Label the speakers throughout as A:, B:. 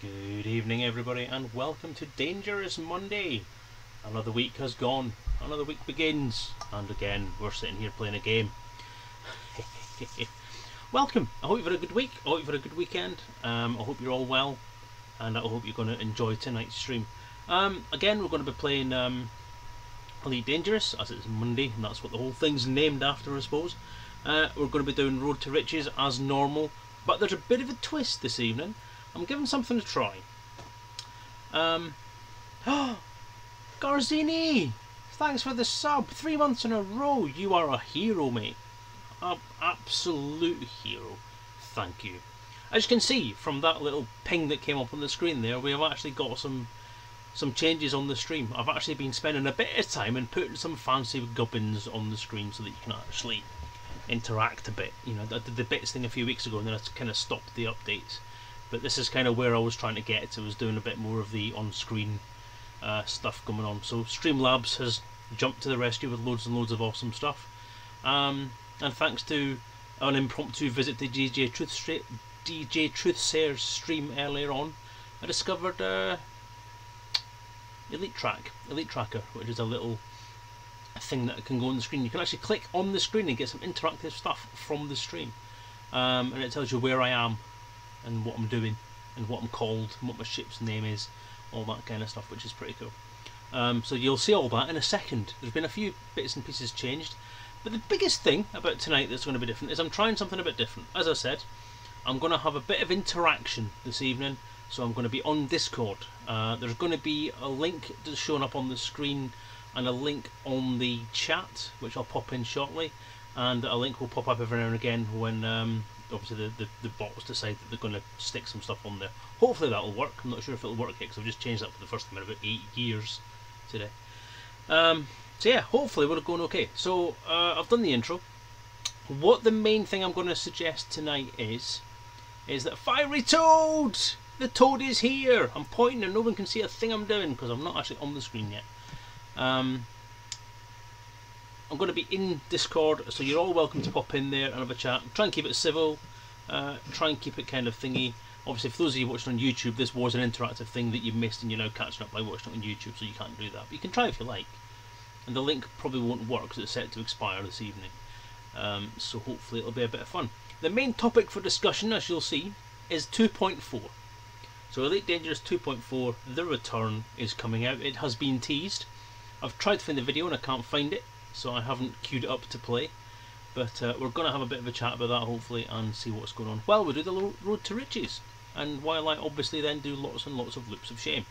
A: Good evening everybody and welcome to Dangerous Monday. Another week has gone, another week begins, and again we're sitting here playing a game. Welcome, I hope you've had a good week, I hope you've had a good weekend, I hope you're all well, and I hope you're going to enjoy tonight's stream. Again we're going to be playing Elite Dangerous, as it's Monday, and that's what the whole thing's named after, I suppose. We're going to be doing Road to Riches as normal, but there's a bit of a twist this evening. I'm giving something to try. Garzini! Thanks for the sub. 3 months in a row. You are a hero, mate. An absolute hero. Thank you. As you can see from that little ping that came up on the screen there, we have actually got some changes on the stream. I've actually been spending a bit of time and putting some fancy gubbins on the screen so that you can actually interact a bit. You know, I did the bits thing a few weeks ago and then I kind of stopped the updates. But this is kind of where I was trying to get to, was doing a bit more of the on-screen stuff going on. So Streamlabs has jumped to the rescue with loads and loads of awesome stuff. And thanks to an impromptu visit to DJ Truthsayer's stream earlier on, I discovered Elite Tracker, which is a little thing that can go on the screen. You can actually click on the screen and get some interactive stuff from the stream. And it tells you where I am, and what I'm doing, and what I'm called, and what my ship's name is, all that kind of stuff, which is pretty cool. So you'll see all that in a second. There's been a few bits and pieces changed, but the biggest thing about tonight that's going to be different is I'm trying something a bit different. As I said, I'm going to have a bit of interaction this evening, so I'm going to be on Discord. There's going to be a link that's showing up on the screen, and a link on the chat, which I'll pop in shortly, and a link will pop up every now and again when obviously the bots decide that they're going to stick some stuff on there. Hopefully that'll work. I'm not sure if it'll work yet because I've just changed that for the first time in about 8 years today. So yeah, hopefully we're going okay. So I've done the intro. What the main thing I'm going to suggest tonight is that Fiery Toad! The Toad is here! I'm pointing and no one can see a thing I'm doing because I'm not actually on the screen yet. I'm going to be in Discord, so you're all welcome to pop in there and have a chat. Try and keep it civil, try and keep it kind of thingy. Obviously, for those of you watching on YouTube, this was an interactive thing that you missed and you're now catching up by watching it on YouTube, so you can't do that. But you can try if you like. And the link probably won't work because it's set to expire this evening. So hopefully it'll be a bit of fun. The main topic for discussion, as you'll see, is 2.4. So Elite Dangerous 2.4, The Return, is coming out. It has been teased. I've tried to find the video and I can't find it, so I haven't queued it up to play, but we're going to have a bit of a chat about that hopefully and see what's going on while we do the Road to Riches, and while I obviously then do lots and lots of loops of shame.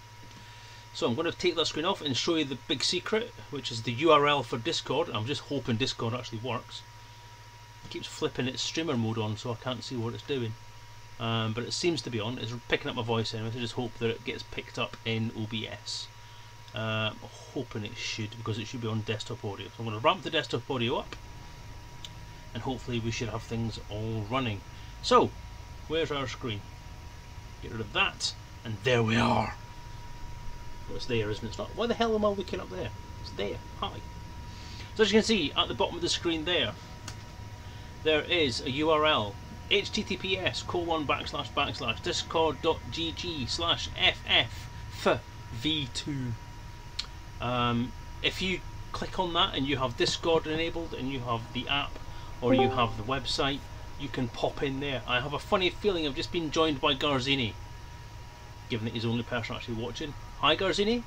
A: So I'm going to take that screen off and show you the big secret, which is the URL for Discord. I'm just hoping Discord actually works. It keeps flipping its streamer mode on so I can't see what it's doing, but it seems to be on. It's picking up my voice anyway, so I just hope that it gets picked up in OBS. I'm hoping it should, because it should be on desktop audio. So I'm going to ramp the desktop audio up and hopefully we should have things all running. So where's our screen? Get rid of that, and there we are. Well, it's there, isn't it? It's not. Why the hell am I looking up there? It's there. Hi. So as you can see at the bottom of the screen there is a URL, https://discord.gg/ff_v2. If you click on that and you have Discord enabled and you have the app or you have the website, you can pop in there. I have a funny feeling I've just been joined by Garzini, given that he's the only person actually watching. Hi Garzini.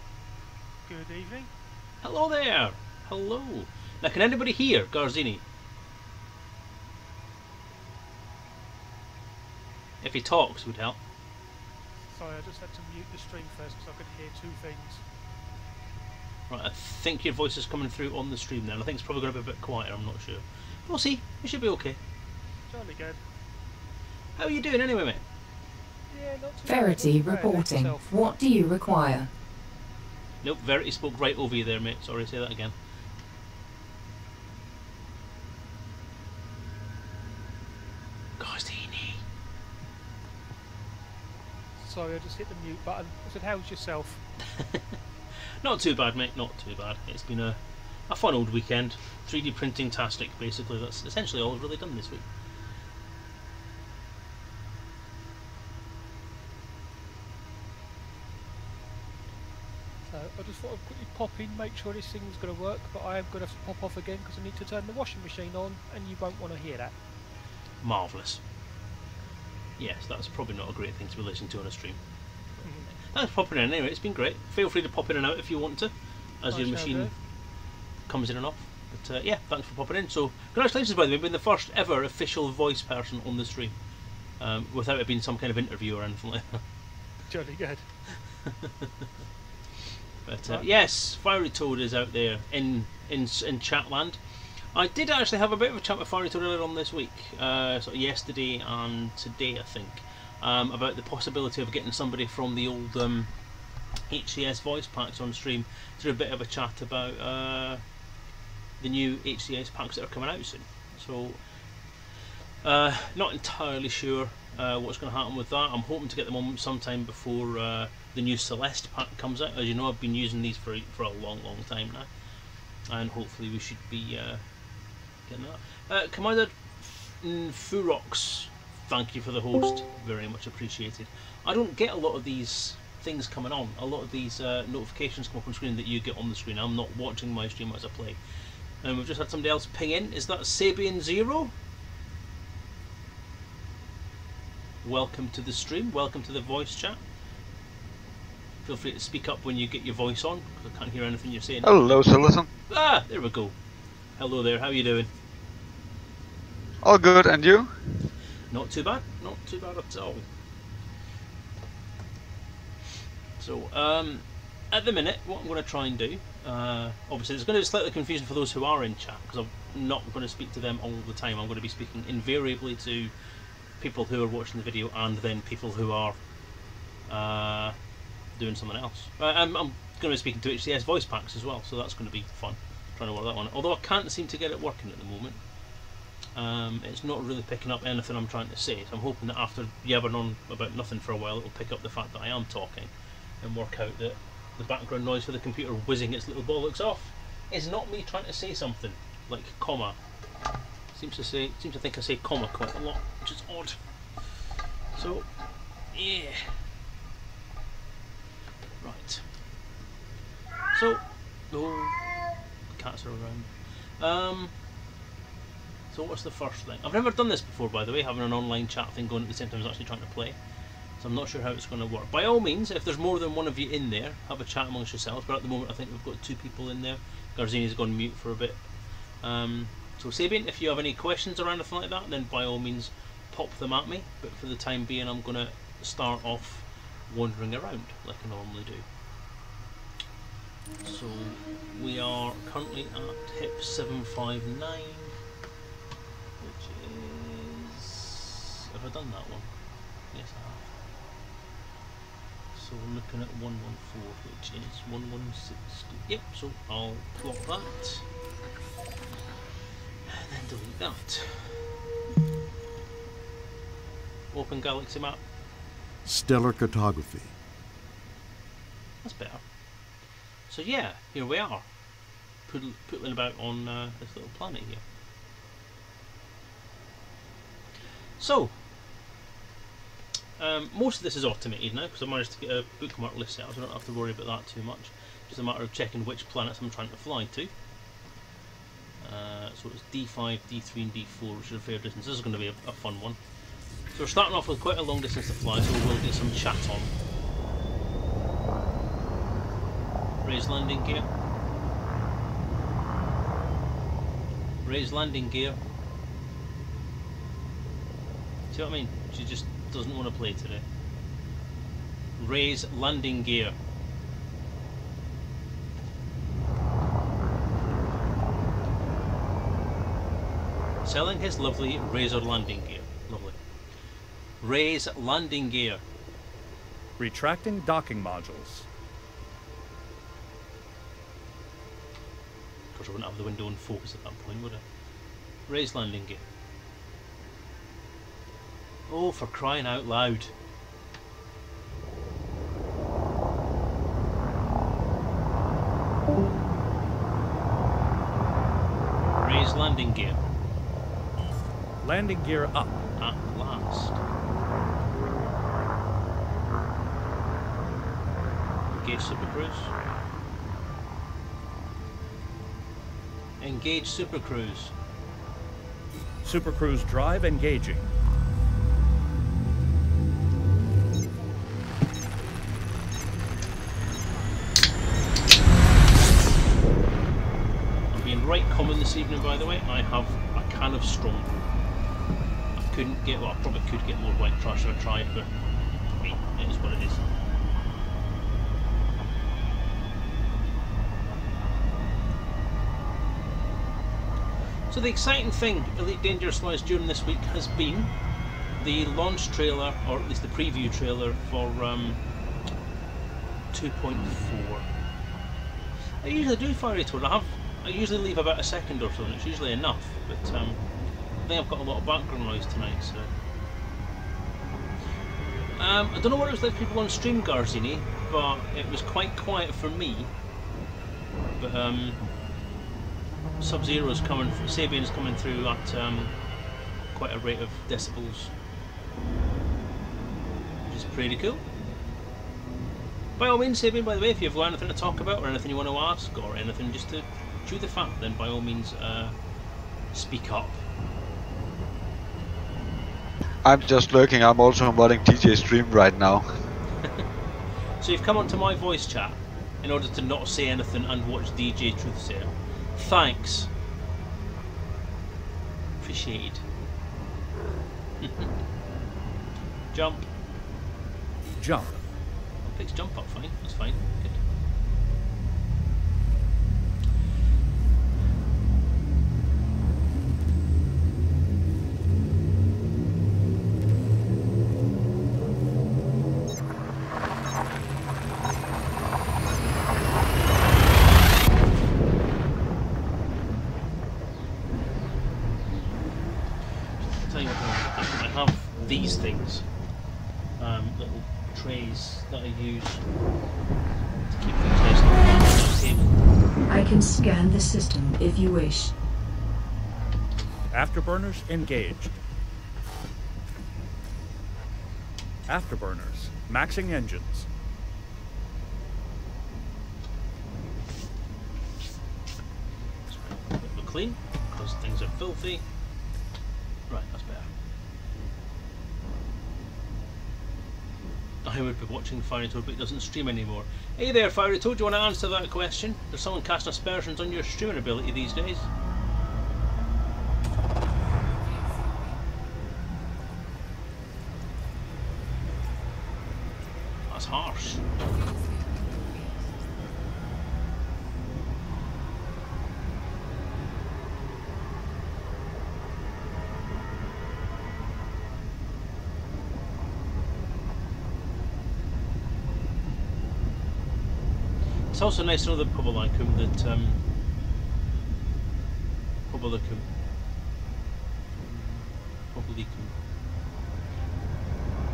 B: Good evening.
A: Hello there. Hello. Now can anybody hear Garzini? If he talks would help.
B: Sorry, I just had to mute the stream first because I could hear two things.
A: Right, I think your voice is coming through on the stream now. I think it's probably going to be a bit quieter, I'm not sure. We'll see. We should be okay.
B: Jolly good.
A: How are you doing anyway, mate?
B: Yeah, not too
C: Verity
B: bad.
C: reporting. What do you require?
A: Nope, Verity spoke right over you there, mate. Sorry, say that again. Garzini.
B: Sorry, I just hit the mute button. I said, how's yourself?
A: Not too bad, mate, not too bad. It's been a fun old weekend. 3D printing tastic, basically. That's essentially all I've really done this week.
B: pop in, make sure this thing's going to work, but I am going to have to pop off again because I need to turn the washing machine on, and you won't want to hear that.
A: Marvellous. Yes, that's probably not a great thing to be listening to on a stream. Thanks for popping in anyway, it's been great. Feel free to pop in and out if you want to, as your machine comes in and off. But yeah, thanks for popping in. So, congratulations by the way, being the first ever official voice person on the stream. Without it being some kind of interview or anything like that.
B: Jolly good.
A: But yes, Fiery Toad is out there in Chatland. I did actually have a bit of a chat with Fiery Toad earlier on this week, sort of yesterday and today I think, about the possibility of getting somebody from the old HCS voice packs on stream to do a bit of a chat about the new HCS packs that are coming out soon. So not entirely sure what's going to happen with that. I'm hoping to get them on sometime before the new Celeste pack comes out. As you know, I've been using these for a long time now, and hopefully we should be getting that. Commander Furox, thank you for the host, very much appreciated. I don't get a lot of these things coming on, a lot of these notifications come up on screen that you get on the screen. I'm not watching my stream as I play. And we've just had somebody else ping in. Is that Sabian Zero? Welcome to the stream, welcome to the voice chat. Feel free to speak up when you get your voice on, because I can't hear anything you're saying.
D: Hello, Selezen.
A: Ah, there we go. Hello there, how are you doing?
D: All good, and you?
A: Not too bad at all. So, at the minute, what I'm going to try and do, obviously there's going to be slightly confusion for those who are in chat, because I'm not going to speak to them all the time. I'm going to be speaking invariably to people who are watching the video and then people who are doing something else. I'm going to be speaking to HCS voice packs as well, so that's going to be fun, trying to work that one. Although I can't seem to get it working at the moment. It's not really picking up anything I'm trying to say, so I'm hoping that after yabbering on about nothing for a while, it will pick up the fact that I am talking and work out that the background noise for the computer whizzing its little bollocks off is not me trying to say something, like comma. Seems to think I say comma quite a lot, which is odd. So, yeah. Right. So, oh, cats are around. So what's the first thing? I've never done this before, by the way, having an online chat thing going at the same time as actually trying to play. So I'm not sure how it's going to work. By all means, if there's more than one of you in there, have a chat amongst yourselves. But at the moment, I think we've got 2 people in there. Garzini's gone mute for a bit. So Sabian, if you have any questions or anything like that, then by all means pop them at me. But for the time being, I'm going to start off wandering around like I normally do. So we are currently at HIP 759, which is... Have I done that one? Yes, I have. So we're looking at 114, which is 1160. Yep, so I'll plot that. And then delete that. Open galaxy map.
E: Stellar cartography.
A: That's better. So yeah, here we are. Pootling about on this little planet here. So, most of this is automated now because I managed to get a bookmark list set up, so I don't have to worry about that too much. Just a matter of checking which planets I'm trying to fly to. So it's D5, D3 and D4, which is a fair distance. This is going to be a fun one. So we're starting off with quite a long distance to fly, so we'll get some chat on. Raise landing gear. Raise landing gear. See what I mean? She just doesn't want to play today. Raise landing gear. Selling his lovely Razor landing gear. Lovely. Raise landing gear.
F: Retracting docking modules.
A: Of course I wouldn't have the window in focus at that point, would I? Raise landing gear. Oh, for crying out loud. Raise landing gear.
F: Landing gear up.
A: At last. Engage Super Cruise. Engage Super Cruise.
F: Super Cruise drive engaging.
A: I'm being right common this evening, by the way. I have a can of Strong. I couldn't get, well, I probably could get more white trash if I tried, but it is what it is. So the exciting thing, Elite Dangerous-wise, during this week has been the launch trailer, or at least the preview trailer for 2.4. I usually do Fiery Toad. I usually leave about a second or so, and it's usually enough. But I think I've got a lot of background noise tonight, so I don't know what it was like for people on stream, Garzini, but it was quite quiet for me. But Sub-Zero's coming, Sabian's coming through at quite a rate of decibels, which is pretty cool. By all means, Sabian, by the way, if you've got anything to talk about or anything you want to ask or anything just to chew the fat, then by all means speak up.
D: I'm just lurking. I'm also modding DJ stream right now.
A: So you've come onto my voice chat in order to not say anything and watch DJ Truthsayer. Thanks. Appreciated. Jump.
F: Jump.
A: Picks jump up, fine. That's fine. Good. These things, little trays that I use to keep things nice and flat on the table.
C: I can scan the system if you wish.
F: Afterburners engaged. Afterburners. Maxing engines.
A: A bit clean, because things are filthy. Right, that's better. I would be watching Fiery Toad, but it doesn't stream anymore. Hey there, Fiery Toad, do you want to answer that question? There's someone casting aspersions on your streaming ability these days. That's harsh. It's also nice to know that Publicum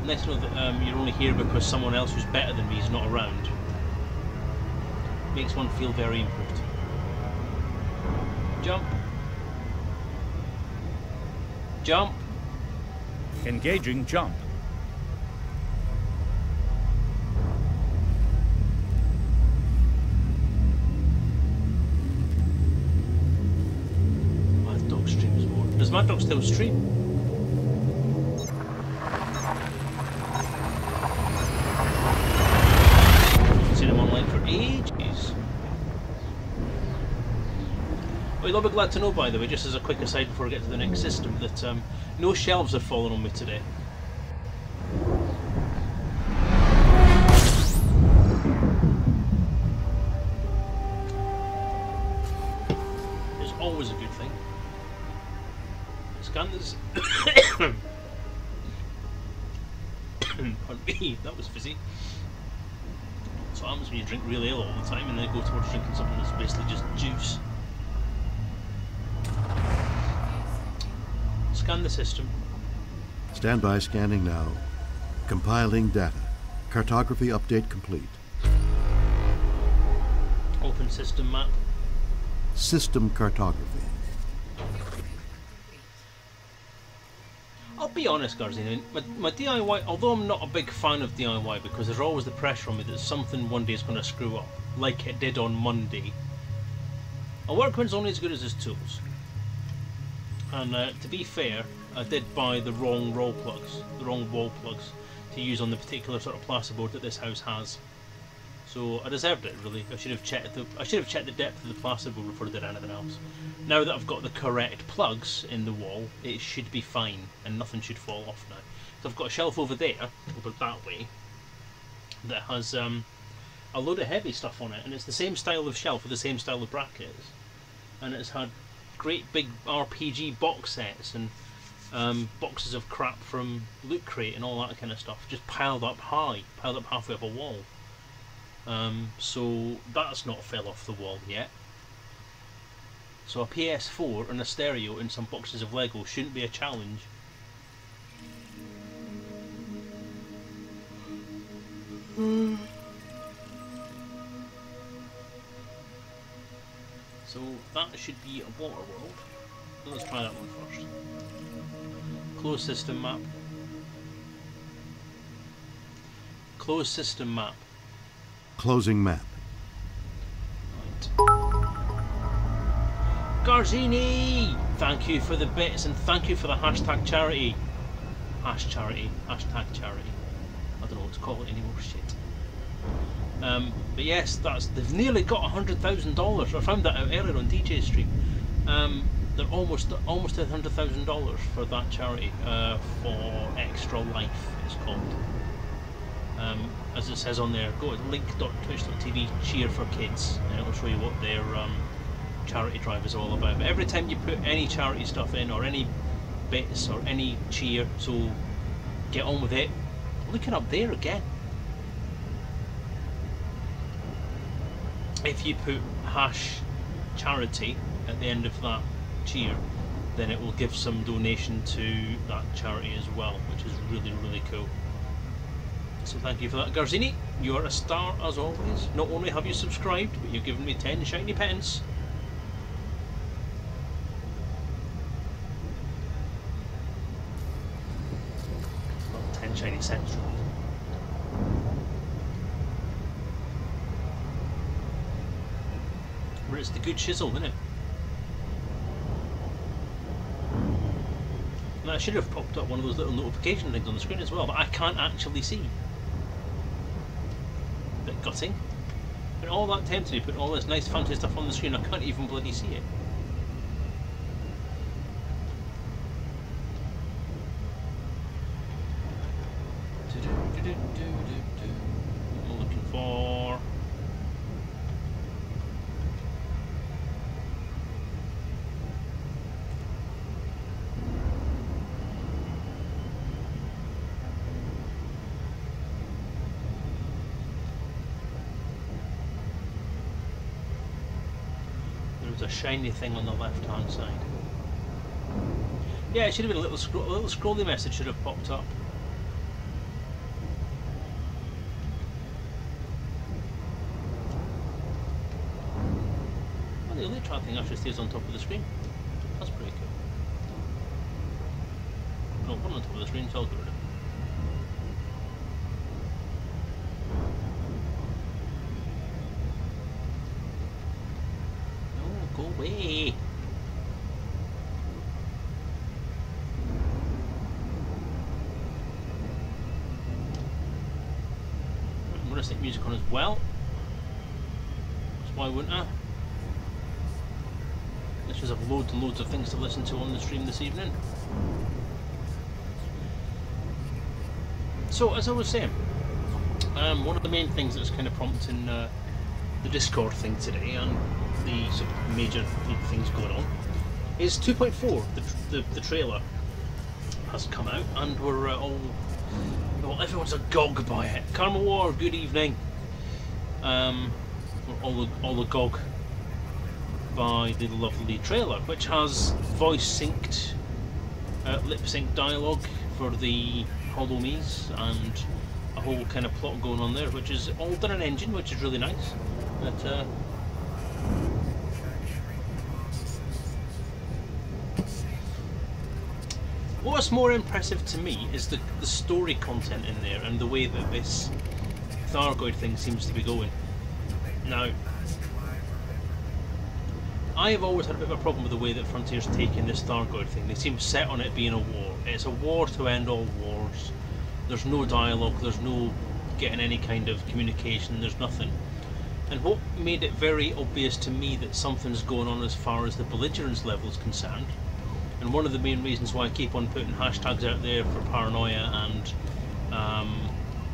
A: nice to know that you're only here because someone else who's better than me is not around. Makes one feel very important. Jump. Jump.
F: Engaging jump.
A: Mad Dog streams more. Does Mad Dog still stream? Seen him online for ages. Well, you'll be glad to know, by the way, just as a quick aside before I get to the next system, that no shelves have fallen on me today. It's always a good thing. Scan this. Pardon me, that was fizzy. That's what happens when you drink real ale all the time and then go towards drinking something that's basically just juice. Scan the system.
E: Stand by, scanning now. Compiling data. Cartography update complete.
A: Open system map.
E: System cartography.
A: I'll be honest, Garzine, my DIY, although I'm not a big fan of DIY because there's always the pressure on me that something one day is going to screw up, like it did on Monday. A workman's only as good as his tools. And to be fair, I did buy the wrong wall plugs to use on the particular sort of plasterboard that this house has. So I deserved it, really. I should have checked the depth of the plasterboard before I did anything else. Now that I've got the correct plugs in the wall, it should be fine and nothing should fall off now. So I've got a shelf over there, over that way, that has a load of heavy stuff on it, and it's the same style of shelf with the same style of brackets, and it's had great big RPG box sets and boxes of crap from Loot Crate and all that kind of stuff, just piled up halfway up a wall. So that's not fell off the wall yet. So a PS4 and a stereo and some boxes of Lego shouldn't be a challenge. So that should be a water world. Let's try that one first. Closed system map. Closed system map.
E: Closing map.
A: Right. Garzini! Thank you for the bits and thank you for the hashtag charity. Hashtag charity. I don't know what to call it anymore. Shit. But yes, they've nearly got $100,000. I found that out earlier on DJ Stream. They're almost at $100,000 for that charity, for Extra Life it's called. As it says on there, go to link.twitch.tv cheer for kids, and it'll show you what their charity drive is all about. But every time you put any charity stuff in, or any bits, or any cheer, so get on with it. Look it up there again. If you put #charity at the end of that cheer, then it will give some donation to that charity as well, which is really, really cool. So thank you for that, Garzini. You are a star as always. Not only have you subscribed, but you've given me 10 shiny pence. Well, 10 shiny cents. But it's the good chisel, isn't it? Now, I should have popped up one of those little notification things on the screen as well, but I can't actually see. Bit gutting. But all that tempted me, putting all this nice fancy stuff on the screen, I can't even bloody see it. What am I looking for? A shiny thing on the left hand side. Yeah, it should have been a little scrolly message should have popped up. Well, the Elytra thing actually stays on top of the screen. That's pretty cool. No, one on top of the screen, so I'll get rid of it. Go away! I'm going to stick music on as well. That's why wouldn't I? Let's just have loads and loads of things to listen to on the stream this evening. So, as I was saying, one of the main things that's kind of prompting the Discord thing today, and the sort of major things going on, is 2.4. The trailer has come out, and we're all, well, everyone's agog by it. Karma War, good evening. We're all agog by the lovely trailer, which has voice synced, lip sync dialogue for the Hollow Me's, and a whole kind of plot going on there, which is all done in engine, which is really nice. But what's more impressive to me is the story content in there and the way that this Thargoid thing seems to be going. Now, I have always had a bit of a problem with the way that Frontier's taken this Thargoid thing. They seem set on it being a war. It's a war to end all wars. There's no dialogue, there's no getting any kind of communication, there's nothing. And what made it very obvious to me that something's going on as far as the belligerence level is concerned, and one of the main reasons why I keep on putting hashtags out there for paranoia and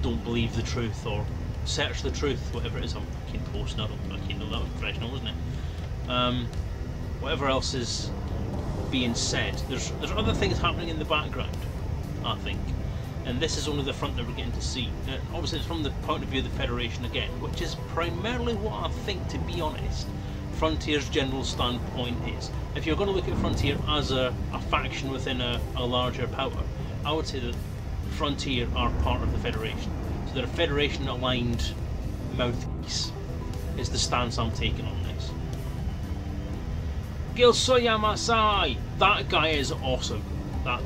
A: don't believe the truth or search the truth, whatever it is, I'm fucking posting, I know that was professional, wasn't it? Whatever else is being said, there's other things happening in the background, I think. And this is only the front that we're getting to see. Now, obviously it's from the point of view of the Federation again, which is primarily what I think, to be honest, Frontier's general standpoint is. If you're going to look at Frontier as a faction within a larger power, I would say that Frontier are part of the Federation. So they're a Federation aligned mouthpiece is the stance I'm taking on this. Gilso Yamasai! That guy is awesome. That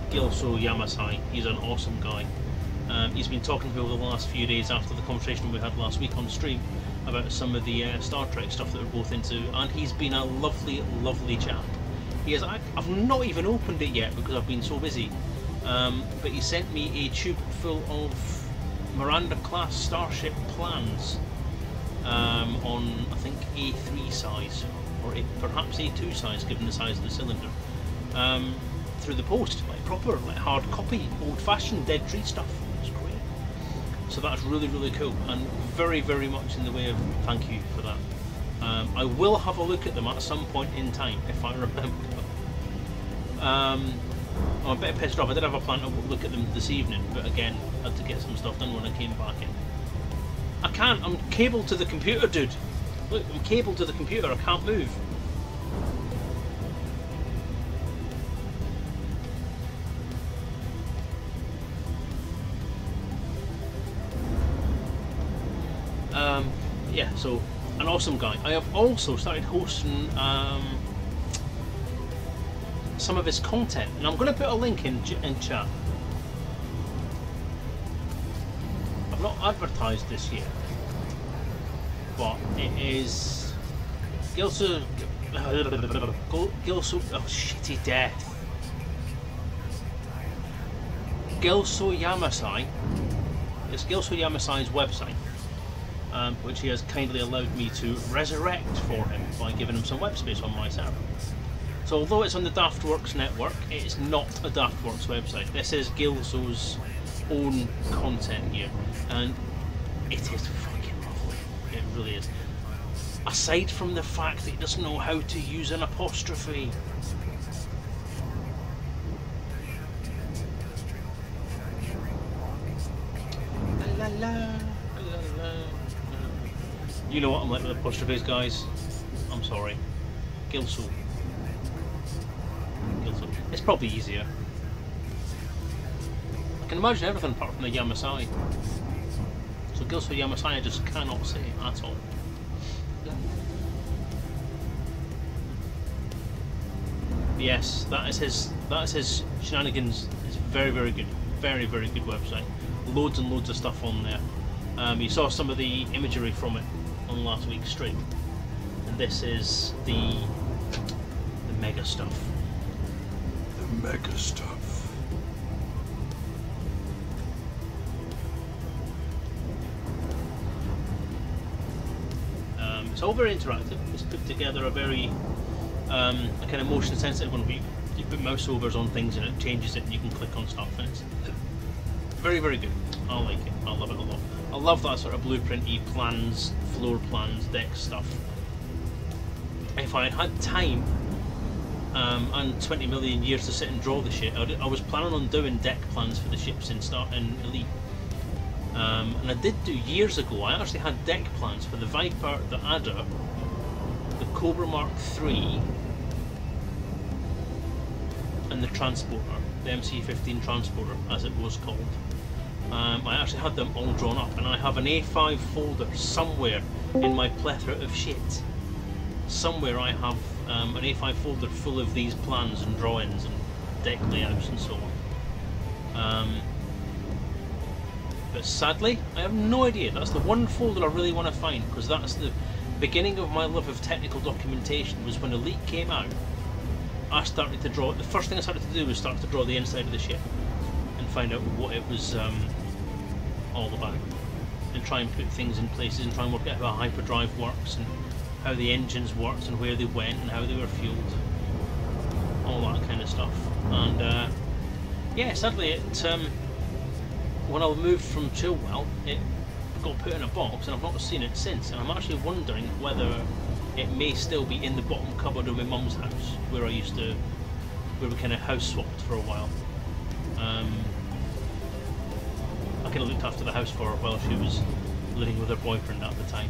A: Gilso Yamasai, he's an awesome guy. He's been talking to me over the last few days after the conversation we had last week on stream about some of the Star Trek stuff that we're both into, and he's been a lovely, lovely chap. He is. I've not even opened it yet because I've been so busy, but he sent me a tube full of Miranda class starship plans on, I think, A3 size, or perhaps A2 size given the size of the cylinder, through the post, like proper, like hard copy, old-fashioned dead tree stuff. It's great. So that's really, really cool, and very, very much in the way of thank you for that. I will have a look at them at some point in time if I remember. I'm a bit pissed off. I did have a plan to look at them this evening, but again, I had to get some stuff done when I came back in. I can't. I'm cabled to the computer, dude. Look, I'm cabled to the computer. I can't move. Yeah, so an awesome guy. I have also started hosting some of his content, and I'm going to put a link in chat. I've not advertised this yet, but it is Gilso. Oh, shitty death. Gilso Yamasai. It's Gilso Yamasai's website, which he has kindly allowed me to resurrect for him by giving him some web space on my server. So although it's on the Daftworks network, it's not a Daftworks website. This is Gilso's own content here, and it is fucking lovely. It really is. Aside from the fact that he doesn't know how to use an apostrophe. La, la, la, la, la. You know what I'm like with apostrophes, guys. I'm sorry. Gilso. It's probably easier. I can imagine everything apart from the Yamasai. So Gilso Yamasai I just cannot say at all. Yes, that is his shenanigans. It's very, very good. Very, very good website. Loads and loads of stuff on there. You saw some of the imagery from it on last week's stream. And this is the mega stuff.
D: Mega stuff.
A: It's all very interactive. It's put together a very a kind of motion sensitive one. You put mouse overs on things and it changes it, and you can click on stuff, and it's very, very good. I like it. I love it a lot. I love that sort of blueprinty plans, floor plans, deck stuff. If I had time and 20 million years to sit and draw the shit, I was planning on doing deck plans for the ships in Elite. And I did do years ago. I actually had deck plans for the Viper, the Adder, the Cobra Mark III, and the Transporter, the MC-15 Transporter, as it was called. I actually had them all drawn up, and I have an A5 folder somewhere in my plethora of shit. Somewhere I have an A5 folder full of these plans and drawings and deck layouts and so on. But sadly, I have no idea. That's the one folder I really want to find, because that's beginning of my love of technical documentation was when Elite came out. I started to draw. The first thing I started to do was start to draw the inside of the ship and find out what it was all about, and try and put things in places and try and work out how hyperdrive works and how the engines worked and where they went and how they were fueled, all that kind of stuff. And yeah, sadly, it when I moved from Chilwell, it got put in a box, and I've not seen it since. And I'm actually wondering whether it may still be in the bottom cupboard of my mum's house, where we kind of house swapped for a while. I kind of looked after the house for her while she was living with her boyfriend at the time.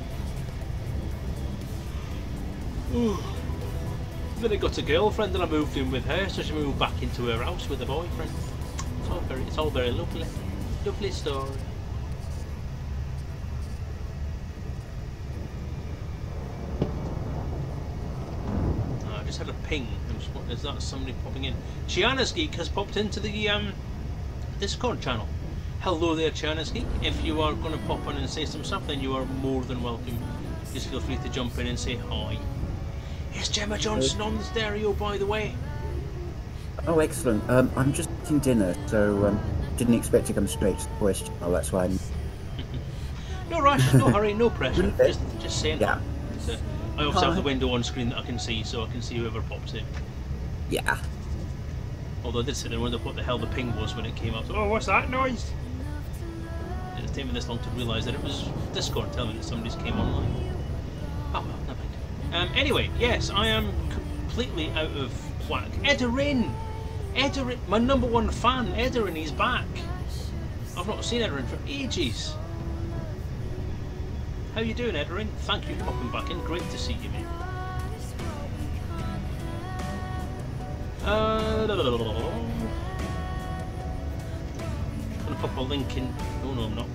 A: Ooh. Then I got a girlfriend and I moved in with her, so she moved back into her house with a boyfriend. It's all very lovely. Lovely story. I just had a ping. Is that somebody popping in? Chiana's Geek has popped into the Discord channel. Hello there, Chiana's Geek. If you are going to pop in and say some stuff, then you are more than welcome. Just feel free to jump in and say hi. Is Gemma Johnson on the stereo, by the way?
G: Oh, excellent. I'm just eating dinner, so didn't expect to come straight to the question. Oh, that's why I'm...
A: No rush, no hurry, no pressure. Just saying.
G: Yeah.
A: I also have the window on screen that I can see, so I can see whoever pops in.
G: Yeah.
A: Although I did sit there and wonder what the hell the ping was when it came up. So, oh, what's that noise? It didn't take me this long to realise that it was Discord telling me that somebody's came online. Oh well, never mind. Anyway, yes, I am completely out of whack. Edarin! Edarin, my #1 fan, Edarin, he's back. I've not seen Edarin for ages. How you doing, Edarin? Thank you for popping back in. Great to see you, mate. I'm gonna pop a link in. Oh no, I'm not.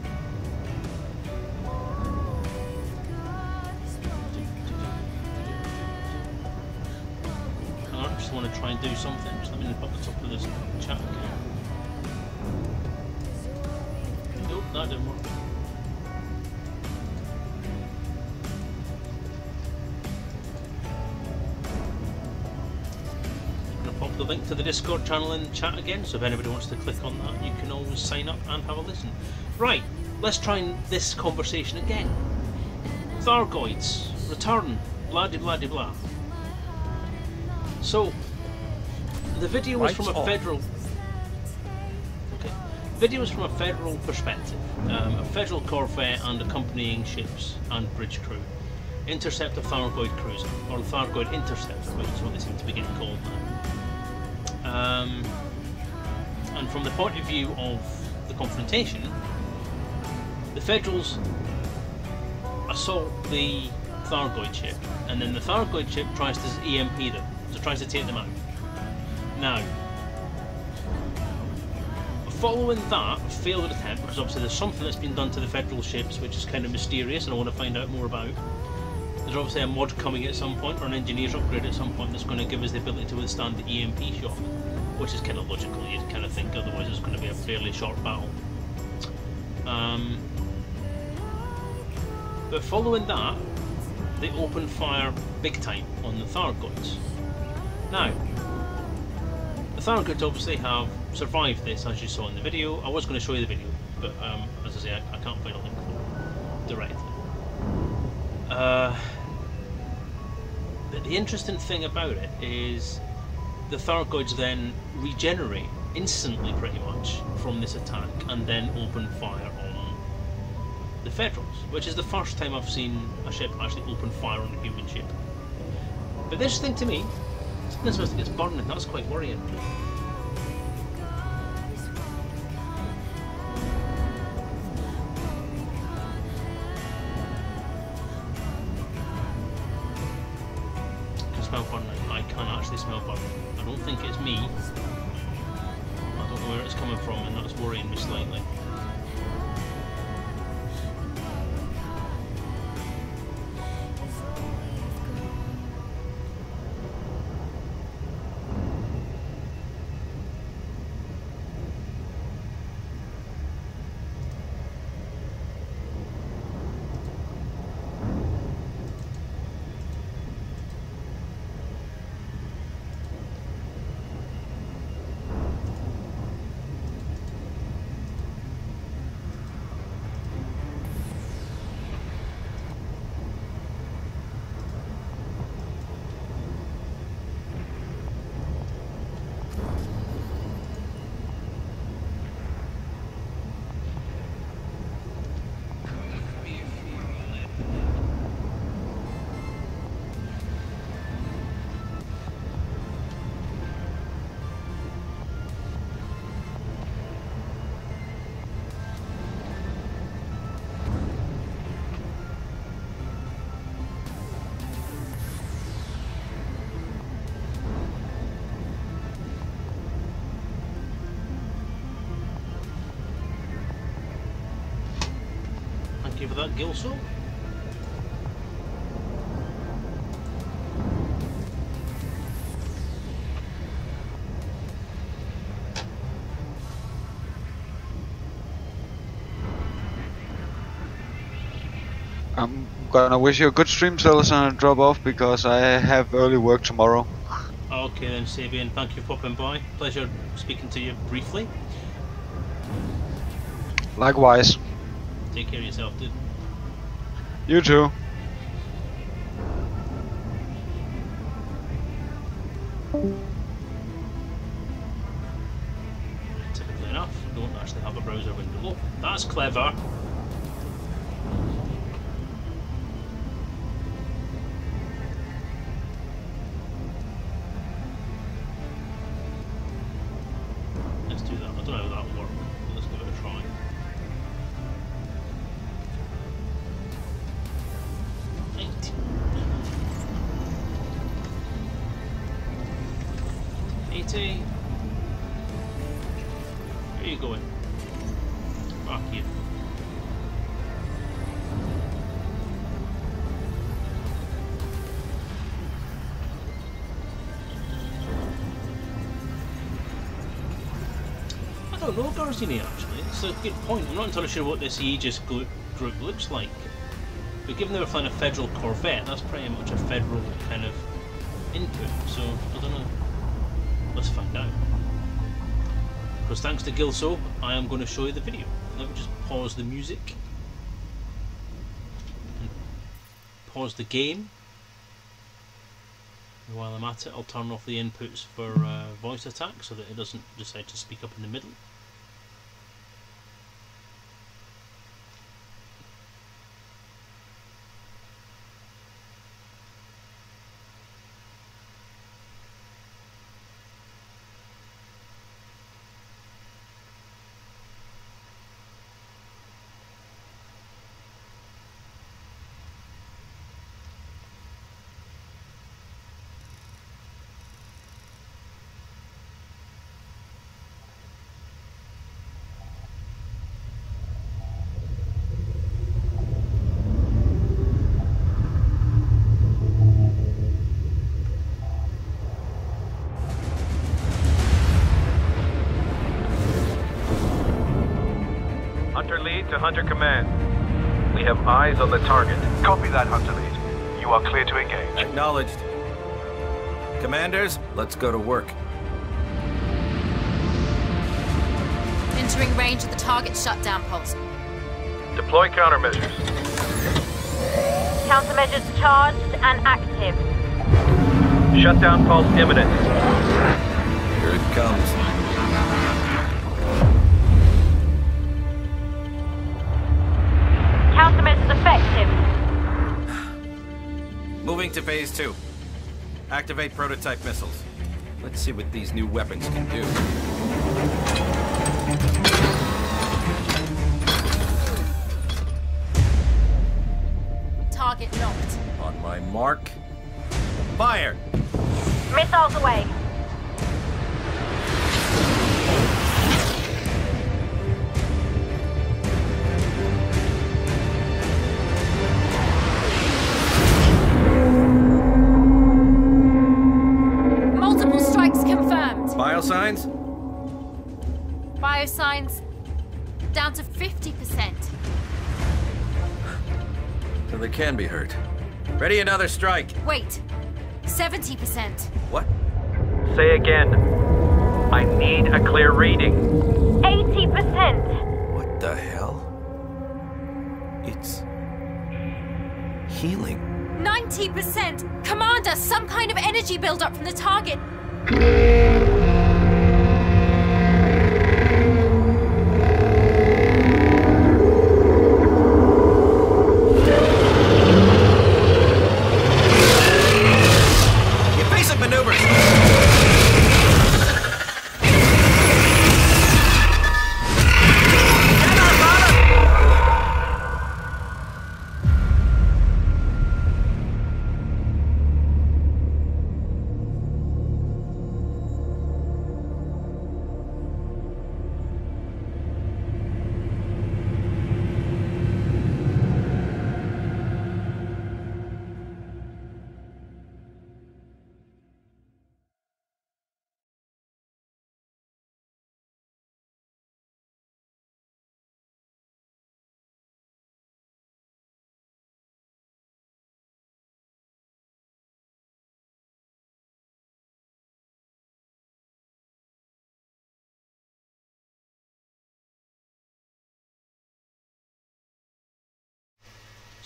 A: I just want to try and do something. Just let me pop the top of this chat again. Nope, that didn't work. Pop the link to the Discord channel in the chat again, so if anybody wants to click on that, you can always sign up and have a listen. Right, let's try this conversation again. Thargoids, return, blah de blah de blah. So, the video was from a federal... Okay. Video was from a federal perspective. A federal corvette and accompanying ships and bridge crew intercept a Thargoid cruiser, or a Thargoid interceptor, which is what they seem to be getting called now. And from the point of view of the confrontation, the Federals assault the Thargoid ship, and then the Thargoid ship tries to EMP them, so tries to take them out. Now, following that failed attempt, because obviously there's something that's been done to the Federal ships which is kind of mysterious and I want to find out more about. There's obviously a mod coming at some point, or an engineer's upgrade at some point, that's going to give us the ability to withstand the EMP shock, which is kind of logical. You'd kind of think otherwise it's going to be a fairly short battle. But following that, they open fire big time on the Thargoids. Now, the Thargoids obviously have survived this, as you saw in the video. I was going to show you the video, but as I say, I can't find a link for it directly. But the interesting thing about it is the Thargoids then regenerate instantly pretty much from this attack and then open fire on the Federals, which is the first time I've seen a ship actually open fire on a human ship. But the interesting thing to me, something supposed to get burning, that's quite worrying. I can actually smell burning. I don't think it's me. I don't know where it's coming from, and that's worrying me slightly. Thank you for that, Gilso.
D: I'm gonna wish you a good stream, Selezen, and drop off because I have early work tomorrow.
A: Okay then, Sabian, thank you for popping by. Pleasure speaking to you briefly.
D: Likewise.
A: Take care of yourself, dude.
D: You too.
A: Typically enough, don't actually have a browser window. Oh, that's clever. Let's do that. I don't know how that'll work. Let's give it a try. Right. 80. Where are you going? Back here. I don't know, Garzini, actually. It's a good point. I'm not entirely sure what this Aegis group looks like. But given they were flying a federal corvette, that's pretty much a federal kind of input. So, I don't know. Let's find out. Because thanks to Gilso, I am going to show you the video. Let me just pause the music. And pause the game. And while I'm at it, I'll turn off the inputs for voice attack so that it doesn't decide to speak up in the middle.
H: Hunter Lead to Hunter Command. We have eyes on the target.
I: Copy that, Hunter Lead. You are clear to engage.
H: Acknowledged. Commanders, let's go to work.
J: Entering range of the target shutdown pulse.
H: Deploy countermeasures.
J: Countermeasures charged and active.
H: Shutdown pulse imminent.
I: Here it comes.
J: Countermeasures effective.
H: Moving to phase 2. Activate prototype missiles. Let's see what these new weapons can do.
J: Target locked.
H: On my mark. Fire!
J: Missiles away. Multiple strikes confirmed.
H: Biosigns?
J: Biosigns down to 50%.
H: So they can be hurt. Ready another strike.
J: Wait, 70%.
H: What? Say again. I need a clear reading.
J: 80%.
H: What the hell? It's healing.
J: 90%. Commander, some kind of energy buildup from the target.
H: Evasive maneuvers!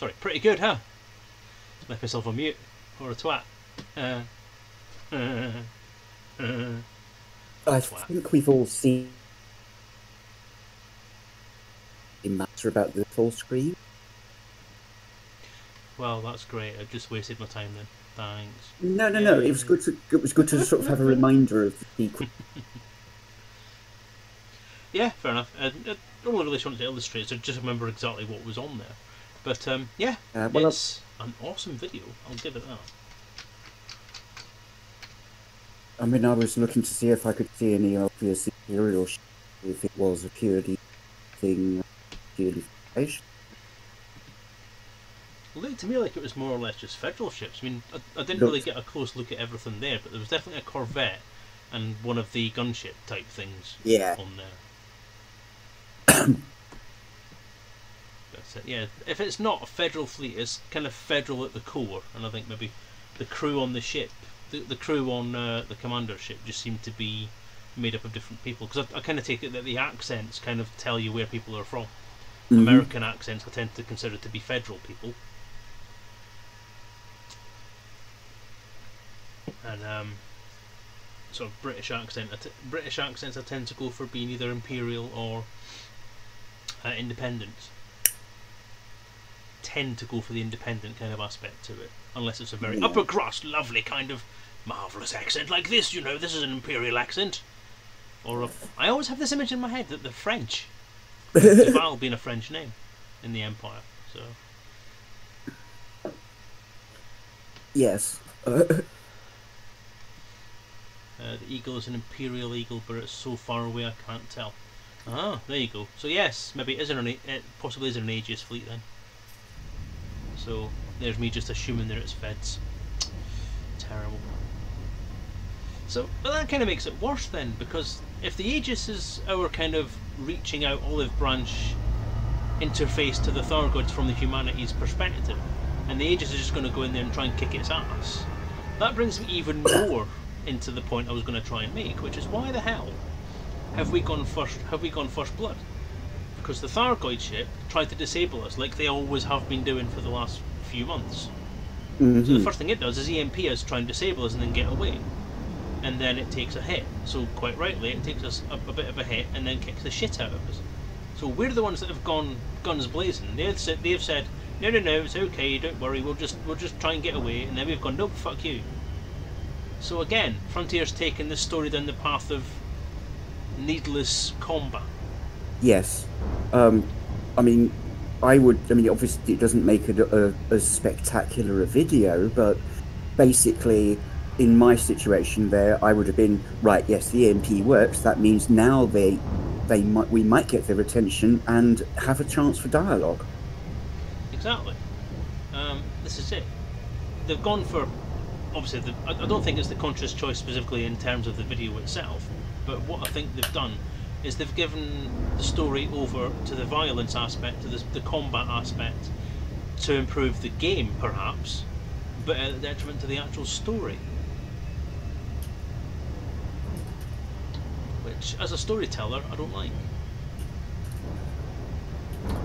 A: Sorry, pretty good, huh? Left myself on mute. Or a twat.
G: I think we've all seen in matter about the full screen.
A: Well, that's great. I've just wasted my time then. Thanks.
G: No. It was good to sort of have a reminder of the sequence.
A: Yeah, fair enough. I don't really want to illustrate, so just remember exactly what was on there. But yeah,
G: well,
A: it's an awesome video. I'll give it that.
G: I mean, I was looking to see if I could see any obvious Imperial ship, if it was a purely thing, purely Federation.
A: It looked to me like it was more or less just Federal ships. I mean, I didn't really get a close look at everything there, but there was definitely a Corvette and one of the gunship type things on there. That's it. Yeah, if it's not a Federal fleet, it's kind of Federal at the core, and I think maybe the crew on the ship, the crew on the commander ship, just seem to be made up of different people. Because I kind of take it that the accents kind of tell you where people are from. American accents I tend to consider to be Federal people. And sort of British accents I tend to go for being either Imperial or independent. Tend to go for the independent kind of aspect to it, unless it's a very upper crust, lovely kind of marvellous accent like this. You know, this is an Imperial accent. Or I always have this image in my head that the French, Duval being a French name in the Empire. So
G: yes.
A: The eagle is an Imperial eagle, but it's so far away I can't tell. Ah, there you go. So yes, maybe it possibly isn't an Aegis fleet then. So there's me just assuming that it's Feds. Terrible. So, but that kind of makes it worse then, because if the Aegis is our kind of reaching out olive branch interface to the Thargoids from the humanities perspective, and the Aegis is just going to go in there and try and kick its ass, that brings me even more into the point I was going to try and make, which is why the hell have we gone first blood? Because the Thargoid ship tried to disable us like they always have been doing for the last few months. So the first thing it does is EMP us, try and disable us and then get away. And then it takes a hit. So quite rightly it takes us a bit of a hit and then kicks the shit out of us. So we're the ones that have gone guns blazing. They've said no, it's okay, don't worry, we'll just try and get away, and then we've gone, nope, fuck you. So again, Frontier's taken this story down the path of needless combat.
G: Yes. I mean, obviously it doesn't make it as spectacular a video, but basically, in my situation there, I would have been, right, yes, the EMP works, that means now we might get their attention and have a chance for dialogue.
A: Exactly. This is it. They've gone for, obviously, I don't think it's the conscious choice specifically in terms of the video itself, but what I think they've done is they've given the story over to the violence aspect, to the combat aspect, to improve the game, perhaps, but at the detriment to the actual story. Which, as a storyteller, I don't like.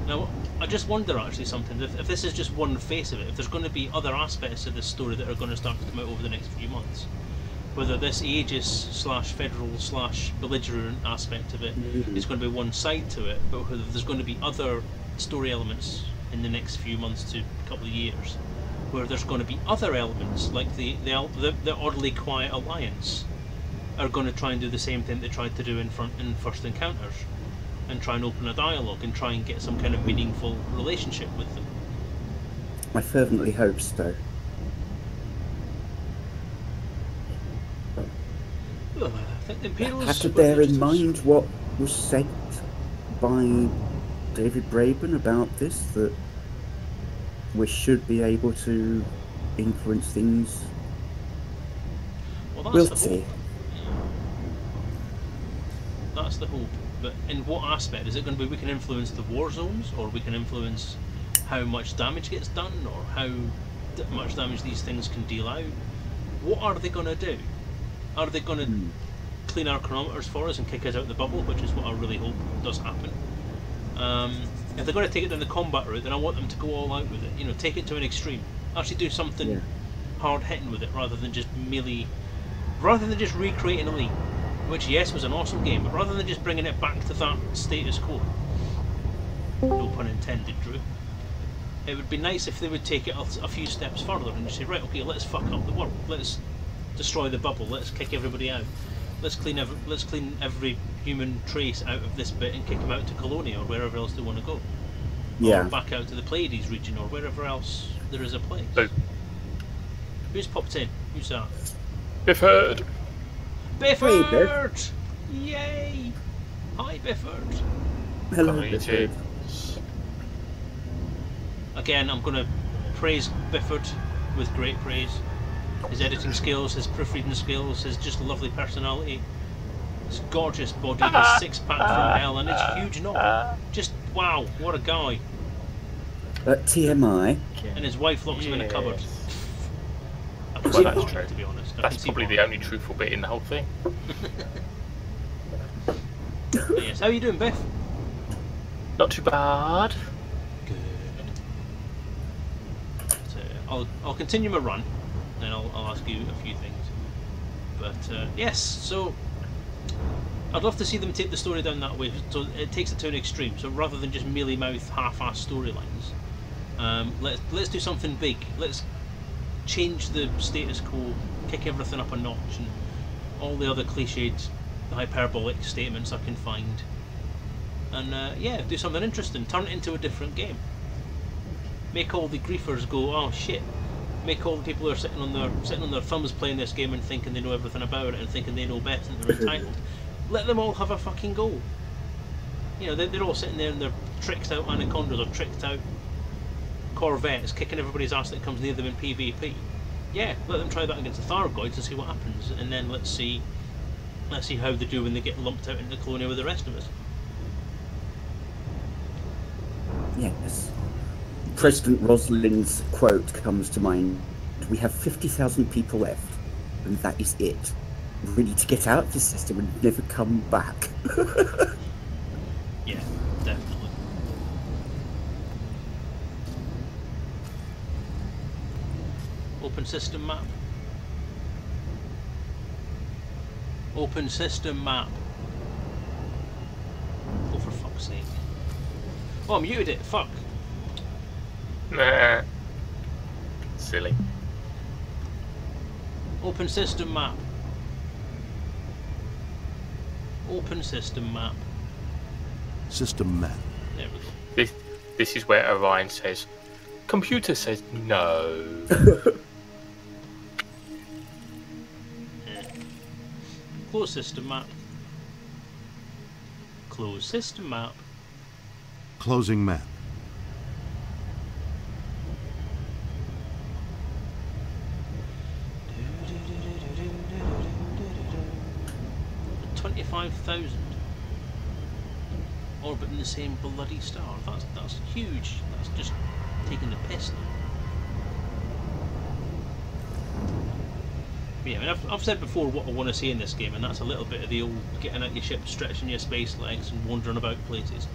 A: Now, I just wonder actually sometimes if this is just one face of it, if there's going to be other aspects of this story that are going to start to come out over the next few months. Whether this Aegis / Federal / belligerent aspect of it is going to be one side to it, but whether there's going to be other story elements in the next few months to a couple of years, where there's going to be other elements like the oddly quiet alliance are going to try and do the same thing they tried to do in First Encounters, and try and open a dialogue and try and get some kind of meaningful relationship with them.
G: I fervently hope so.
A: Well, I think the Imperials
G: have to bear in mind what was said by David Braben about this, that we should be able to influence things.
A: Well, that's
G: we'll
A: the
G: see.
A: hope. That's the hope. But in what aspect? Is it going to be we can influence the war zones, or we can influence how much damage gets done, or how much damage these things can deal out? What are they going to do? Are they going to clean our chronometers for us and kick us out the bubble, which is what I really hope does happen? If they're going to take it down the combat route, then I want them to go all out with it. You know, take it to an extreme. Actually do something hard hitting with it, rather than just melee. Rather than just recreating Elite, which yes was an awesome game, but rather than just bringing it back to that status quo. No pun intended, Drew. It would be nice if they would take it a few steps further and just say, right, okay, let's fuck up the world. Let's destroy the bubble. Let's kick everybody out. Let's clean every human trace out of this bit and kick them out to Colonia or wherever else they want to go.
G: Yeah.
A: Or back out to the Pleiades region or wherever else there is a place.
K: So,
A: who's popped in? Who's that?
K: Bifford!
A: Bifford! Yay! Hi, Bifford.
G: Hello, Bifford.
A: Again, I'm going to praise Bifford with great praise. His editing skills, his proofreading skills, his just lovely personality, his gorgeous body, his six-pack from hell, and his huge knob. Just wow, what a guy.
G: TMI.
A: And his wife locks him in a cupboard. I can
K: Well,
A: see
K: that's
A: why,
K: true.
A: to be honest.
K: That's probably the only truthful bit in the whole thing.
A: Yes. How are you doing, Biff?
K: Not too bad.
A: Good. So, I'll continue my run, and I'll ask you a few things. But yes, so I'd love to see them take the story down that way. So it takes it to an extreme. So rather than just mealy mouth, half-assed storylines, let's do something big. Let's change the status quo, kick everything up a notch, and all the other cliched, hyperbolic statements I can find. And yeah, do something interesting. Turn it into a different game. Make all the griefers go, oh shit. Make all the people who are sitting on their thumbs playing this game and thinking they know everything about it and thinking they know better and they're entitled. Let them all have a fucking go. You know, they're all sitting there and they're tricked out anacondas or tricked out corvettes, kicking everybody's ass that comes near them in PvP. Yeah, let them try that against the Thargoids and see what happens, and then let's see how they do when they get lumped out into Colonia with the rest of us.
G: Yes. President Rosalind's quote comes to mind. We have 50,000 people left, and that is it. We need to get out of this system and never come back.
A: Yeah, definitely. Open system map. Open system map. Oh, for fuck's sake. Oh, I muted it. Fuck.
K: Nah. Silly.
A: Open system map. Open system map.
E: System map.
A: There we go.
K: This is where Orion says, computer says no.
A: Close system map. Close system map.
E: Closing map. $25,000 orbiting the same bloody star. That's huge. That's just taking the piss now. Yeah, I mean, I've said before what I want to see in this game, and that's a little bit of the old getting out your ship, stretching your space legs, and wandering about places.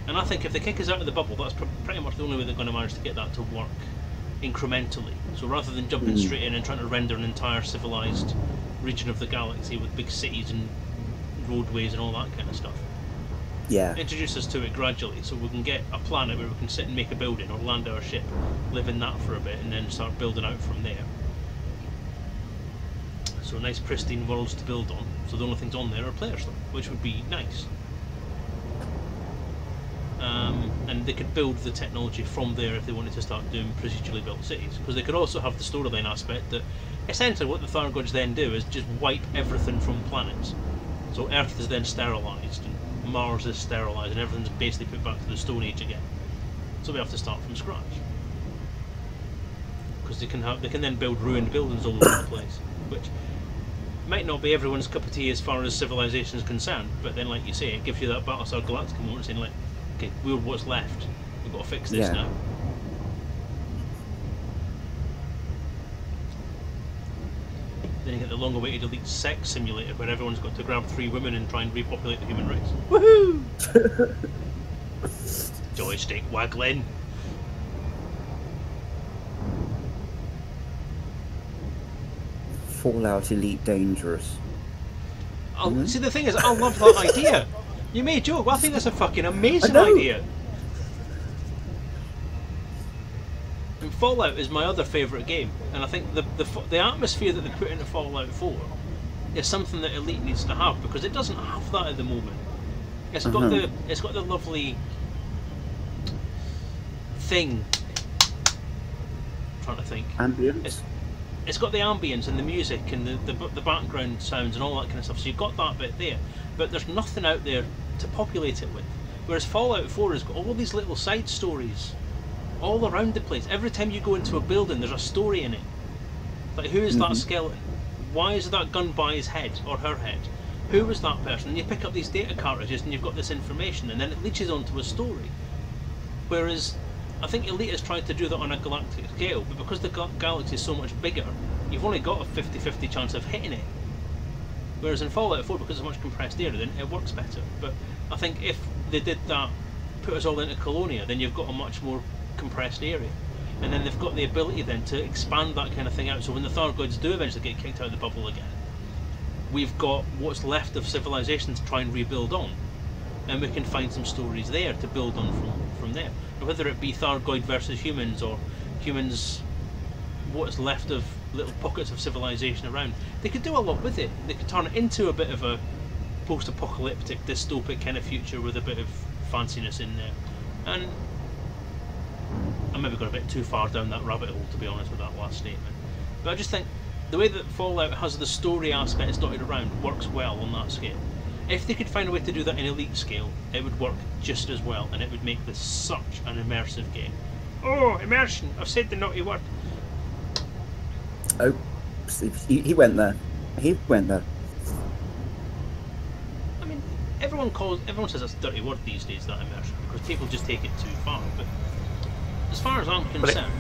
E: And I think if they kick us out of the bubble, that's pretty much the only way they're going to manage to get that to work incrementally. So rather than jumping straight in and trying to render an entire civilized region of the galaxy with big cities and roadways and all that kind of stuff, introduce us to it gradually, so we can get a planet where we can sit and make a building or land our ship, live in that for a bit, and then start building out from there. So nice pristine worlds to build on, so the only things on there are player stuff, which would be nice. And they could build the technology from there if they wanted to start doing procedurally built cities, because they could also have the storyline aspect that essentially what the Thargoids then do is just wipe everything from planets. So Earth is then sterilised, and Mars is sterilised, and everything's basically put back to the Stone Age again. So we have to start from scratch, because they can then build ruined buildings all over the place, which might not be everyone's cup of tea as far as civilization is concerned, but then, like you say, it gives you that Battlestar Galactica moment saying, like, okay, we're what's left. We've got to fix this now. Then you get the long-awaited Elite sex simulator where everyone's got to grab 3 women and try and repopulate the human race. Woohoo!
A: Joystick waggling.
G: Fallout Elite Dangerous.
A: Oh, see, the thing is, I love that idea. You may joke, but I think that's a fucking amazing idea. And Fallout is my other favourite game, and I think the atmosphere that they put into Fallout 4 is something that Elite needs to have, because it doesn't have that at the moment. It's got the lovely thing. I'm trying to think.
G: Ambience.
A: It's got the ambience and the music and the background sounds and all that kind of stuff. So you've got that bit there, but there's nothing out there to populate it with. Whereas Fallout 4 has got all these little side stories all around the place. Every time you go into a building, there's a story in it. Like, who is that skeleton? Why is that gun by his head or her head? Who was that person? And you pick up these data cartridges and you've got this information, and then it leaches onto a story. Whereas I think Elite has tried to do that on a galactic scale, but because the galaxy is so much bigger, you've only got a 50-50 chance of hitting it. Whereas in Fallout 4, because it's much compressed air, then it works better. But I think if they did that, put us all into Colonia, then you've got a much more compressed area. And then they've got the ability then to expand that kind of thing out, so when the Thargoids do eventually get kicked out of the bubble again, we've got what's left of civilization to try and rebuild on. And we can find some stories there to build on from there. Whether it be Thargoid versus humans, or humans, what's left of little pockets of civilization around, they could do a lot with it. They could turn it into a bit of a post-apocalyptic, dystopic kind of future with a bit of fanciness in there. And I maybe got a bit too far down that rabbit hole, to be honest, with that last statement. But I just think the way that Fallout has the story aspects dotted around works well on that scale. If they could find a way to do that in Elite scale, it would work just as well, and it would make this such an immersive game. Oh, immersion! I've said the naughty word.
G: Oh, he went there. He went there.
A: I mean, everyone says that's a dirty word these days, that immersion, because people just take it too far. But as far as I'm concerned,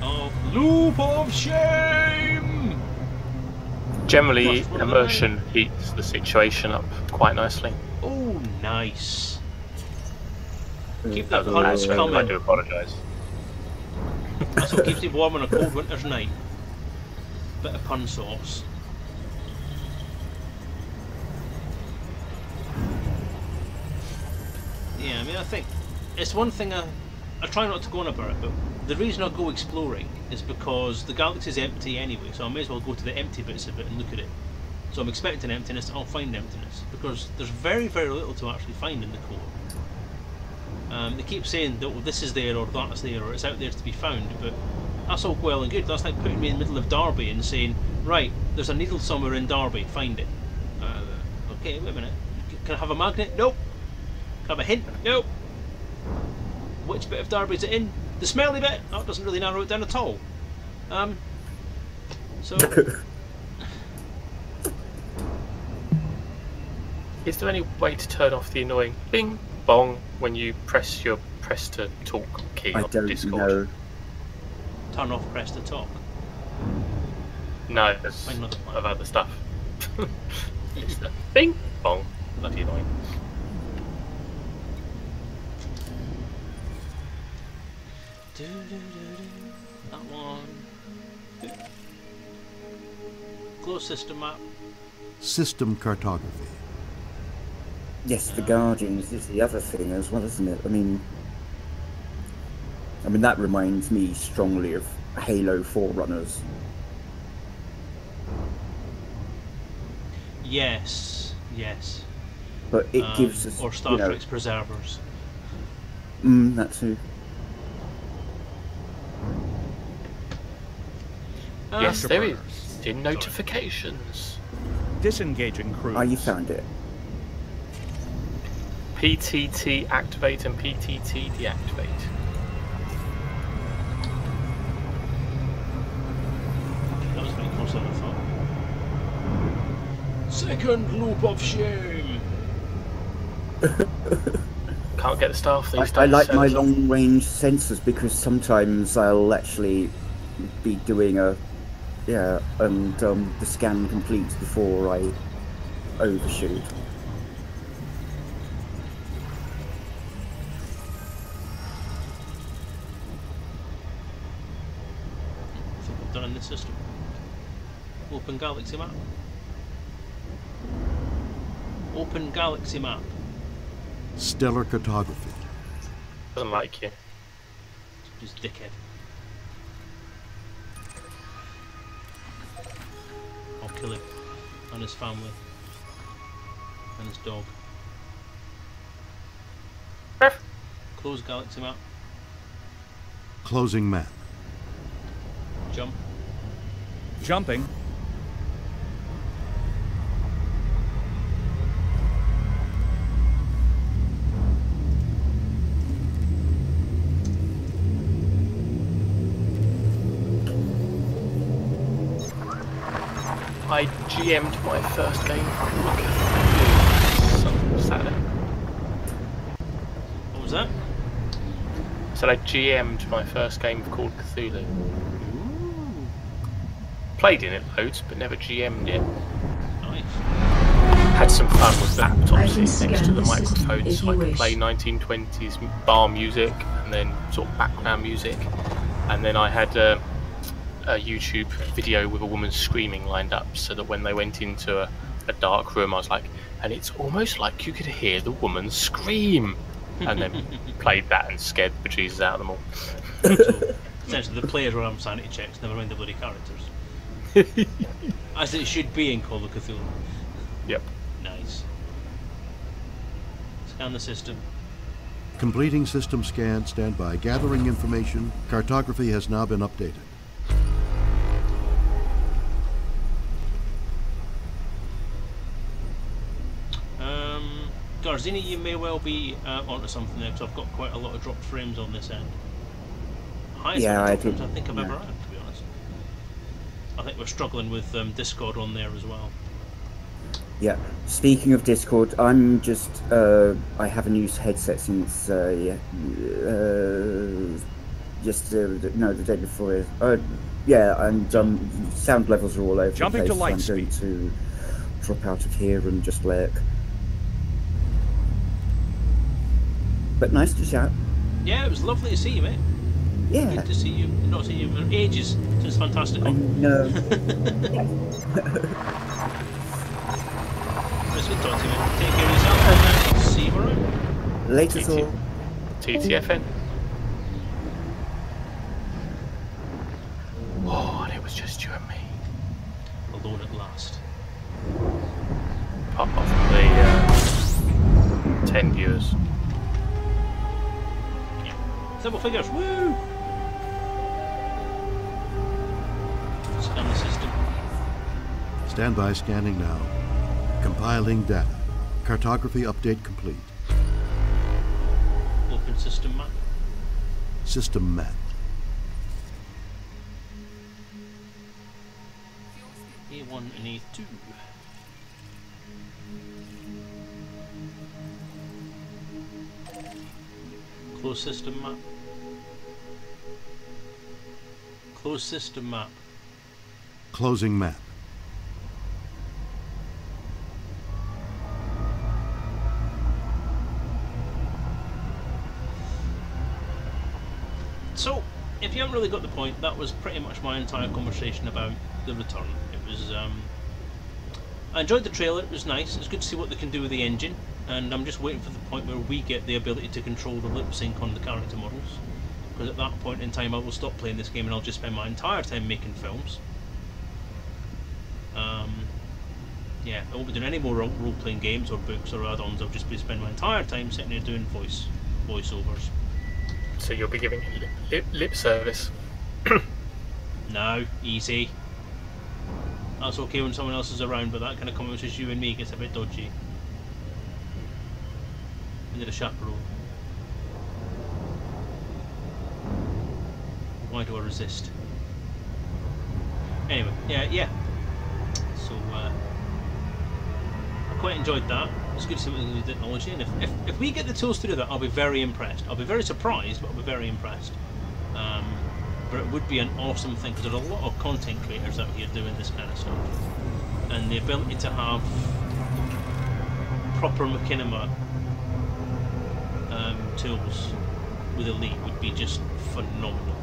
A: loop of shame.
K: Generally, immersion heats the situation up quite nicely.
A: Oh, nice. Keep that puns coming.
K: I do apologise.
A: That's what keeps you warm on a cold winter's night. Bit of pun sauce. Yeah, I mean, I think it's one thing I try not to go on about it, but the reason I go exploring is because the galaxy's empty anyway, so I may as well go to the empty bits of it and look at it. So I'm expecting emptiness, I'll find emptiness, because there's very, very little to actually find in the core. They keep saying that, well, this is there or that's there or it's out there to be found, but that's all well and good. That's like putting me in the middle of Derby and saying, right, there's a needle somewhere in Derby, find it. Okay, wait a minute. Can I have a magnet? Nope. Can I have a hint? Nope. Which bit of Derby is it in? The smelly bit? That doesn't really narrow it down at all. So...
K: Is there any way to turn off the annoying bing bong when you press your press to talk key on Discord?
G: Know.
A: Turn off press to talk?
K: No, there's of other stuff. It's the bing bong. Bloody annoying.
A: That one. Close system map.
L: System cartography.
G: Yes, the Guardians is the other thing as well, isn't it? I mean that reminds me strongly of Halo Forerunners.
A: Yes, yes.
G: But it gives us,
A: or Star Trek's Preservers.
G: That too.
K: Yes, there is. In notifications.
F: Disengaging crews.
G: Oh, you found it.
K: PTT activate and PTT deactivate.
A: That was very close, I thought. Second loop of shame.
K: Can't get the staff these days.
G: I like my long-range sensors because sometimes I'll actually be doing and the scan completes before I overshoot.
A: done in this system. Open galaxy map. Open galaxy map.
L: Stellar cartography.
K: Doesn't like you.
A: Just dickhead. I'll kill him. And his family. And his dog.
K: Biff.
A: Close galaxy map.
L: Closing map.
A: Jump.
F: Jumping.
K: I GM'd my first game Saturday.
A: What was that?
K: So I GM'd my first game called Cthulhu. Played in it loads, but never GM'd it.
A: Nice.
K: Had some fun with laptops
C: can
K: sitting next to
C: scan
K: the
C: the system
K: microphone,
C: if
K: so
C: you
K: I could
C: wish.
K: play 1920s bar music and then sort of background music. And then I had a YouTube video with a woman screaming lined up, so that when they went into a dark room, I was like, and it's almost like you could hear the woman scream. And then played that and scared the bejesus out of them all.
A: So, essentially, the players were sanity checks, never mind the bloody characters. As it should be in Call of Cthulhu.
K: Yep.
A: Nice. Scan the system.
L: Completing system scan. Stand by. Gathering information. Cartography has now been updated.
A: Garzini, you may well be onto something there, because I've got quite a lot of dropped frames on this end. Highest amount of frames I think I've ever had, to be honest. I think we're struggling with Discord on there as well.
G: Yeah. Speaking of Discord, I'm just I haven't used headset since yesterday. No, the day before. Yeah, and sound levels are all over
F: Jumping
G: the
F: to
G: place.
F: light
G: So I'm going
F: speed.
G: to drop out of here and just lurk. But nice to chat.
A: Yeah, it was lovely to see you, mate.
G: Yeah.
A: Good to see you. Not seen you in ages since Fantastic.
G: I know.
A: It's good talking to you, mate. Take care of yourself and see you around.
G: Later, all.
K: TTFN. Oh, and it was just you and me.
A: Alone at last.
K: Apart from the 10 viewers.
A: Double figures, woo! Scan the system.
L: Stand by. Scanning now. Compiling data. Cartography update complete.
A: Open system map.
L: System map.
A: A1 and A2. Close system map. Close system map.
L: Closing map.
A: So, if you haven't really got the point, that was pretty much my entire conversation about the return. It was, I enjoyed the trailer, it was nice, it's good to see what they can do with the engine, and I'm just waiting for the point where we get the ability to control the lip sync on the character models, because at that point in time I will stop playing this game and I'll just spend my entire time making films. Yeah, I won't be doing any more role-playing games or books or add-ons, I'll just be spending my entire time sitting here doing voiceovers.
K: So you'll be giving lip service.
A: No, easy. That's okay when someone else is around, but that kind of comment which is you and me gets a bit dodgy. We need a chaperone. Why do I resist? Anyway, yeah. So I quite enjoyed that. It's good to see what we do with technology, and if we get the tools to do that, I'll be very impressed. I'll be very surprised, but I'll be very impressed. But it would be an awesome thing, because there's a lot of content creators out here doing this kind of stuff, and the ability to have proper machinima tools with Elite would be just phenomenal.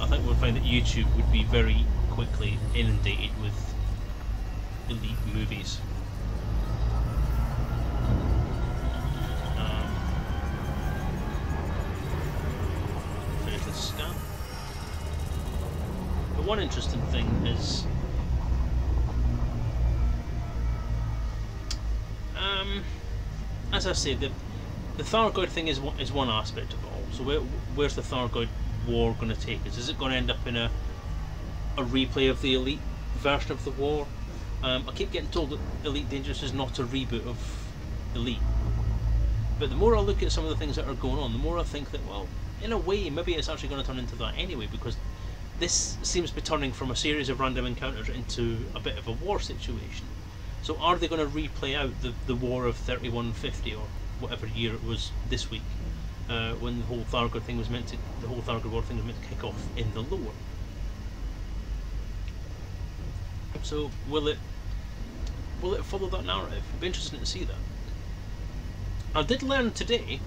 A: I think we'll find that YouTube would be very quickly inundated with Elite movies. Finish this scan. But one interesting thing is as I said, the Thargoid thing is one aspect of it all. So where's the Thargoid war going to take us? Is it going to end up in a replay of the Elite version of the war? I keep getting told that Elite Dangerous is not a reboot of Elite. But the more I look at some of the things that are going on, the more I think that, well, in a way, maybe it's actually going to turn into that anyway, because this seems to be turning from a series of random encounters into a bit of a war situation. So are they going to replay out the war of 3150 or whatever year it was this week, when the whole Thargoid thing was meant to, the whole Thargoid war thing was meant to kick off in the lore? So will it follow that narrative? It'd be interesting to see that. I did learn today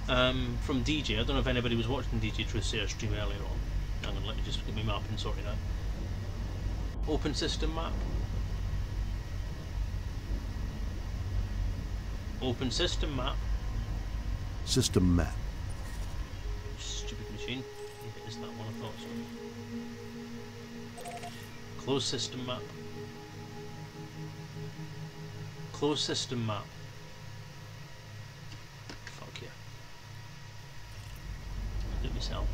A: from DJ. I don't know if anybody was watching DJ Truthsayer stream earlier on. I'm going to let you just get my map and sort it out. Open system map. Open system map.
L: System map.
A: Stupid machine. If it is that one, I thought so. Close system map. Close system map. Fuck yeah. I'll do it myself.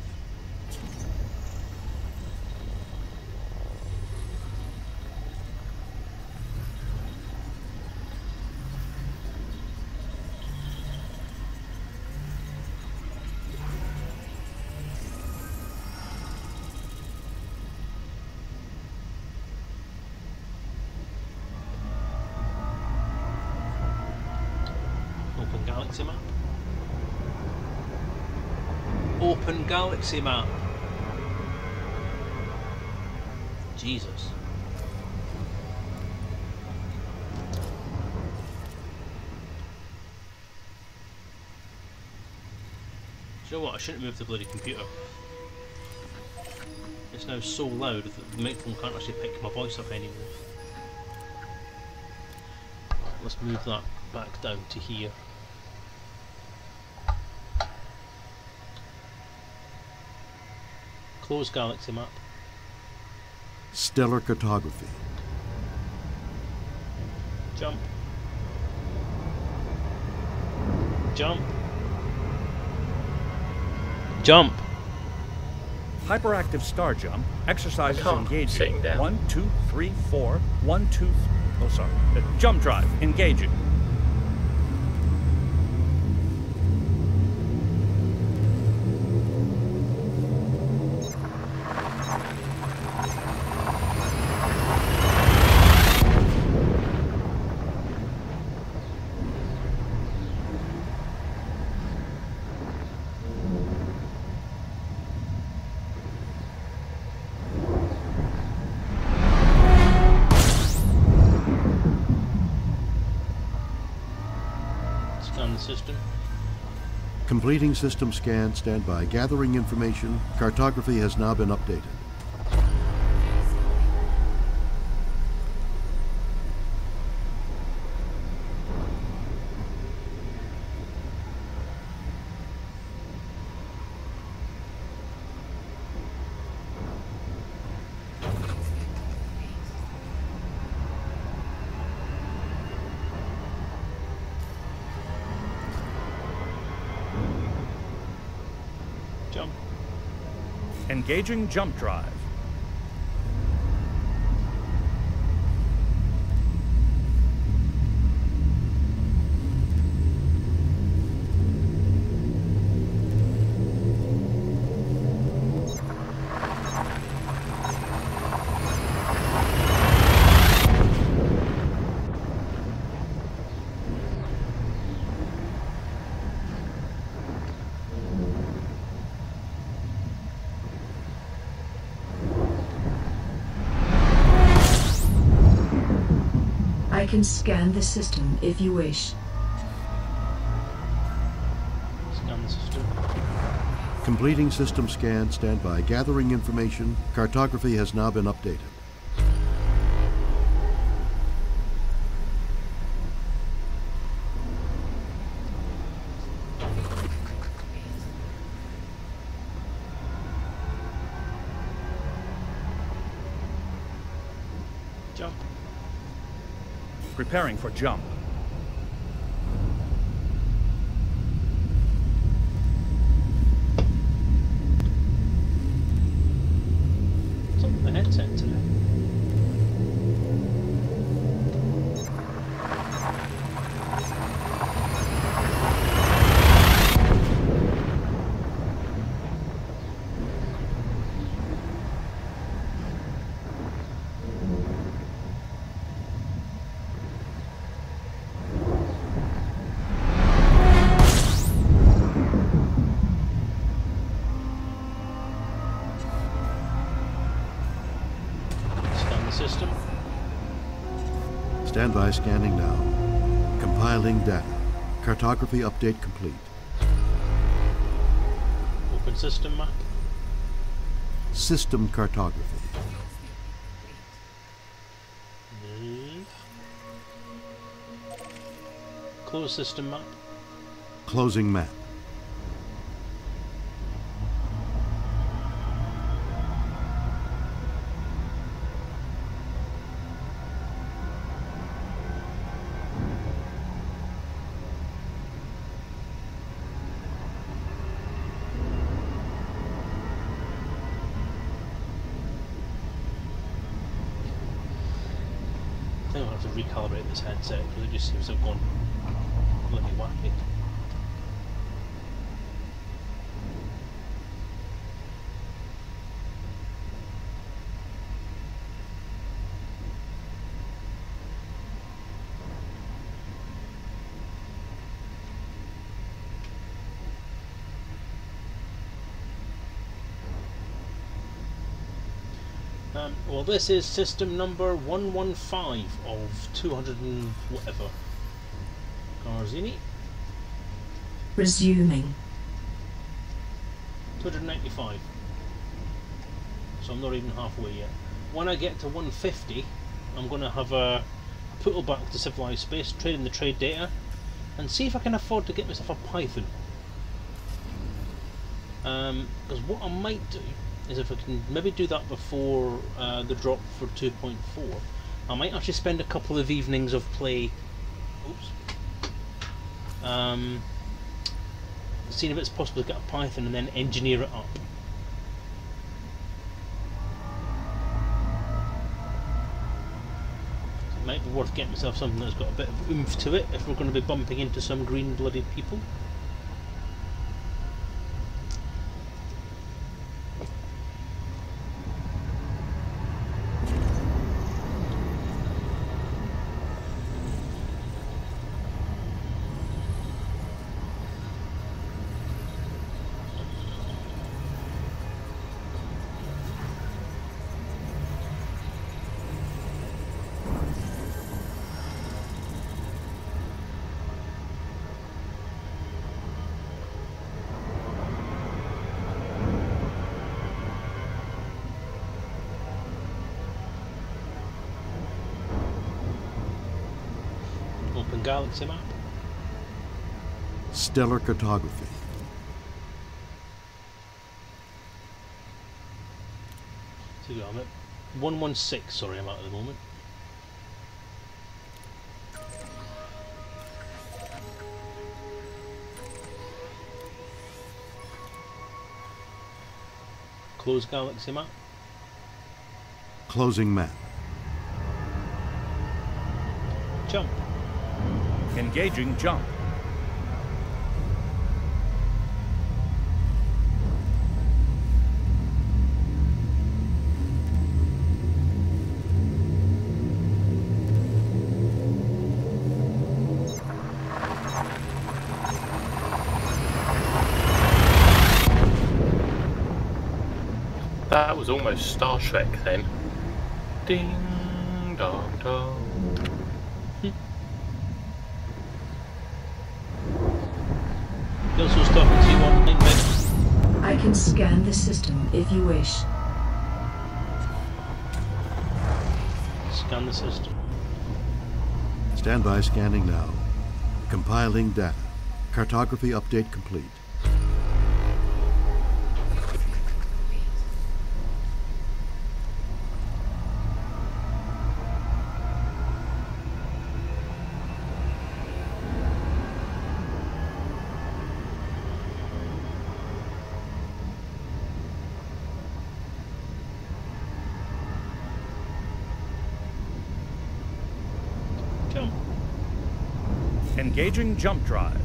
A: Galaxy map. Open galaxy map. Jesus. Do you know what? I shouldn't move the bloody computer. It's now so loud that the microphone can't actually pick my voice up anymore. Right, let's move that back down to here. Close galaxy map.
L: Stellar cartography.
A: Jump. Jump. Jump.
F: Hyperactive star jump. Exercises engaging.
K: Sitting down.
F: 1, 2, 3, 4. 1, 2. Oh, sorry. Jump drive engaging.
A: System.
L: Completing system scan, standby. Gathering information. Cartography has now been updated.
F: Engaging jump drive.
C: I can scan the system if you wish.
A: Scan the system.
L: Completing system scan. Stand by. Gathering information. Cartography has now been updated.
F: Jump. Preparing for jump.
A: What's up with the headset today? System.
L: Stand by. Scanning now. Compiling data. Cartography update complete.
A: Open system map.
L: System cartography.
A: Close system map.
L: Closing map.
A: I think I'll have to recalibrate this headset because it just seems to have gone bloody wacky. Well, this is system number 115 of 200 and whatever. Garzini.
C: Resuming.
A: 295. So I'm not even halfway yet. When I get to 150, I'm going to have a puttle back to civilized space, trade in the trade data, and see if I can afford to get myself a Python. Because what I might do is if I can maybe do that before the drop for 2.4, I might actually spend a couple of evenings of play. Oops. Seeing if it's possible to get a Python and then engineer it up. So it might be worth getting myself something that's got a bit of oomph to it if we're going to be bumping into some green-blooded people. Open galaxy map.
L: Stellar cartography.
A: So I'm at 116, sorry, I'm out at the moment. Close galaxy map.
L: Closing map.
A: Jump.
F: Engaging jump.
K: That was almost Star Trek then. Ding dong dong.
C: I can scan the system if you wish.
A: Scan the system.
L: Stand by scanning now. Compiling data. Cartography update complete.
F: Engaging jump drive.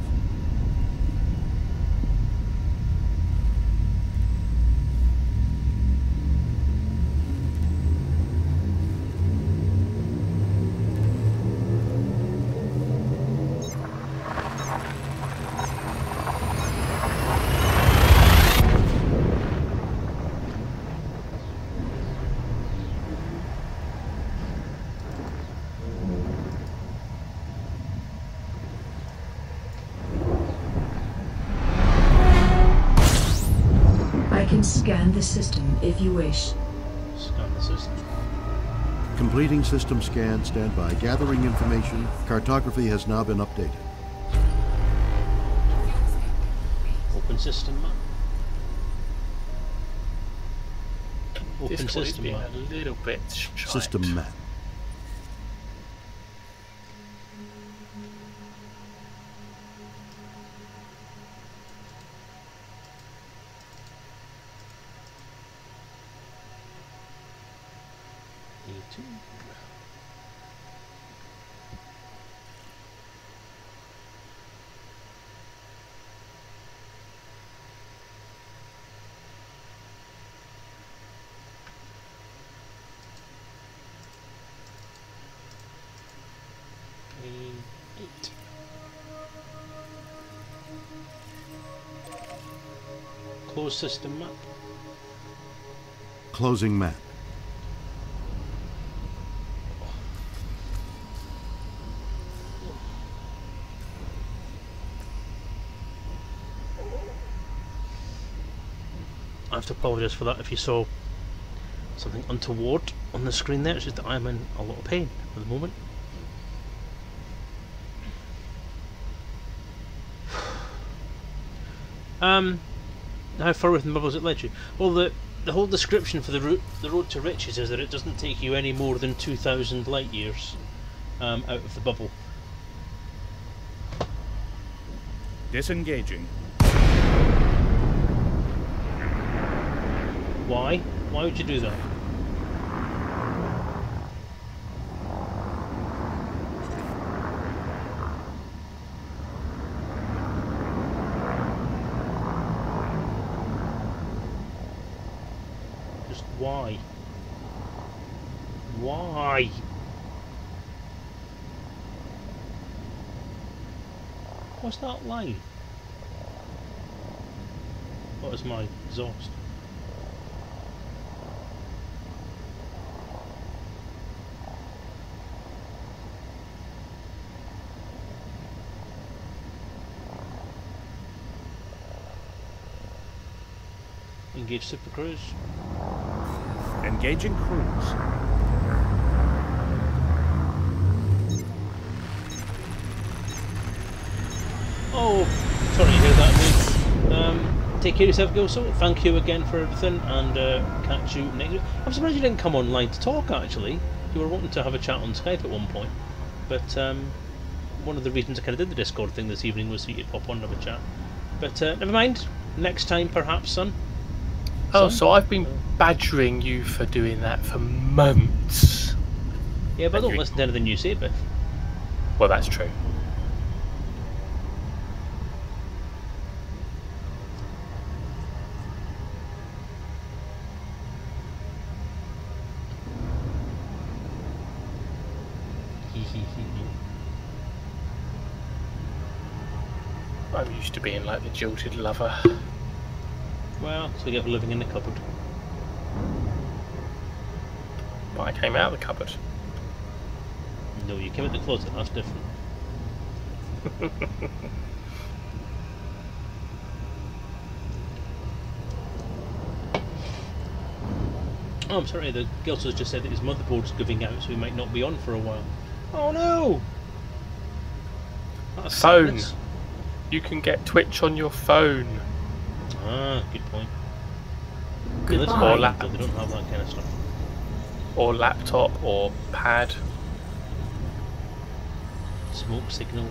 C: Scan the system if you wish.
A: Scan the system.
L: Completing system scan. Stand by. Gathering information. Cartography has now been updated.
A: Open system map. Open
K: this
A: system
K: being
A: map.
K: A little bit shite.
L: System map.
A: Close system map.
L: Closing map.
A: I have to apologise for that if you saw something untoward on the screen there. It's just that I'm in a lot of pain at the moment. How far away from the bubbles it led you? Well, the whole description for the road to riches is that it doesn't take you any more than 2,000 light years out of the bubble.
F: Disengaging.
A: Why? Why would you do that? Just why? Why? What's that line? What is my exhaust? Engage Super Cruise.
F: Engaging cruise.
A: Oh, sorry to hear that, mate. Take care of yourself, Gilso. Thank you again for everything, and catch you next week. I'm surprised you didn't come online to talk, actually. You were wanting to have a chat on Skype at one point. But one of the reasons I kind of did the Discord thing this evening was so you could pop on and have a chat. But never mind. Next time, perhaps, son.
K: Oh, so I've been badgering you for doing that for months.
A: Yeah, but I don't listen to anything you say, Biff.
K: Well, that's true. I'm used to being like the jilted lover.
A: Well, so you get for living in the cupboard.
K: But I came out of the cupboard.
A: No, you came out the closet, that's different.
E: Oh, I'm sorry, the Gelso's just said that his motherboard's giving out, so he might not be on for a while. Oh no! That's
K: phone.
E: sadness.
K: You can get Twitch on your phone.
E: Ah, good point.
K: Or laptop.
E: They don't have that kind of stuff.
K: Or laptop, or pad.
E: Smoke signal.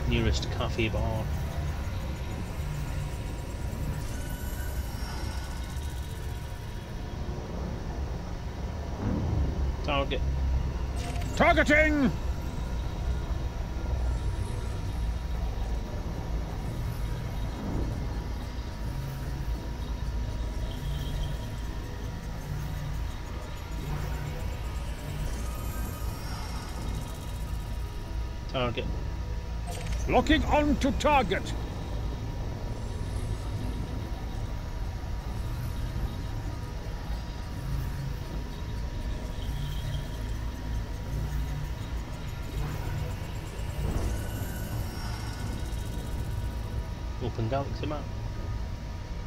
E: Nearest cafe bar. Target.
F: Targeting!
E: Target.
F: Locking on to target.
E: Open galaxy map.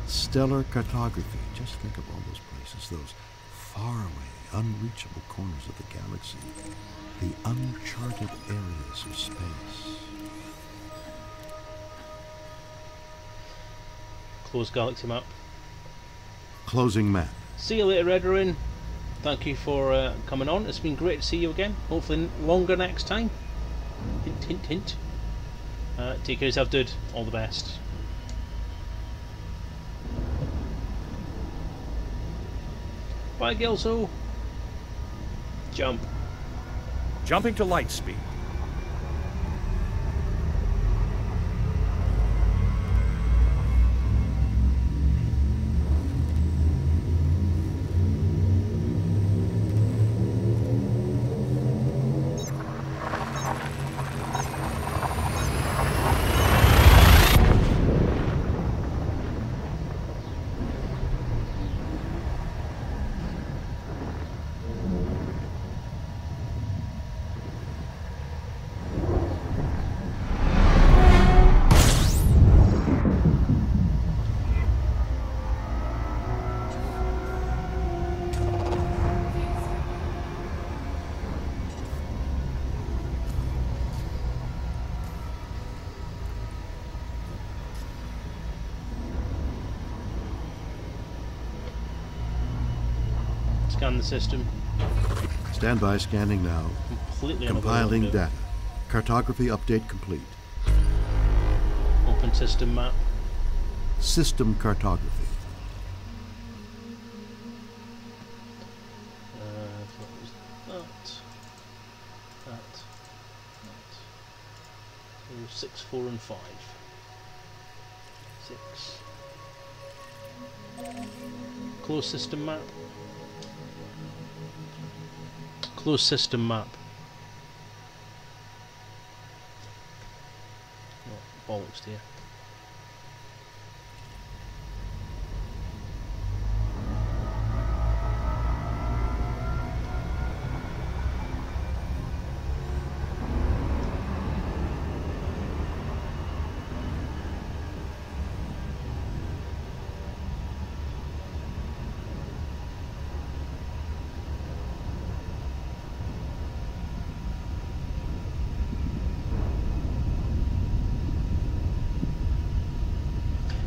L: Stellar cartography. Just think of all those places, those faraway, unreachable corners of the galaxy. The uncharted areas of space.
E: Close galaxy map.
L: Closing map.
E: See you later, Edorin. Thank you for coming on. It's been great to see you again. Hopefully longer next time. Hint, hint, hint. Take care of yourself, dude. All the best. Bye, Gelso. Jump.
F: Jumping to light speed.
E: Scan the system.
L: Stand by, scanning now.
E: Completely
L: compiling
E: unavailable.
L: data. Cartography update complete.
E: Open system map.
L: System cartography.
E: What was that. 6, 4 and 5. 6. Close system map. Close system map. Oh, bollocks dear.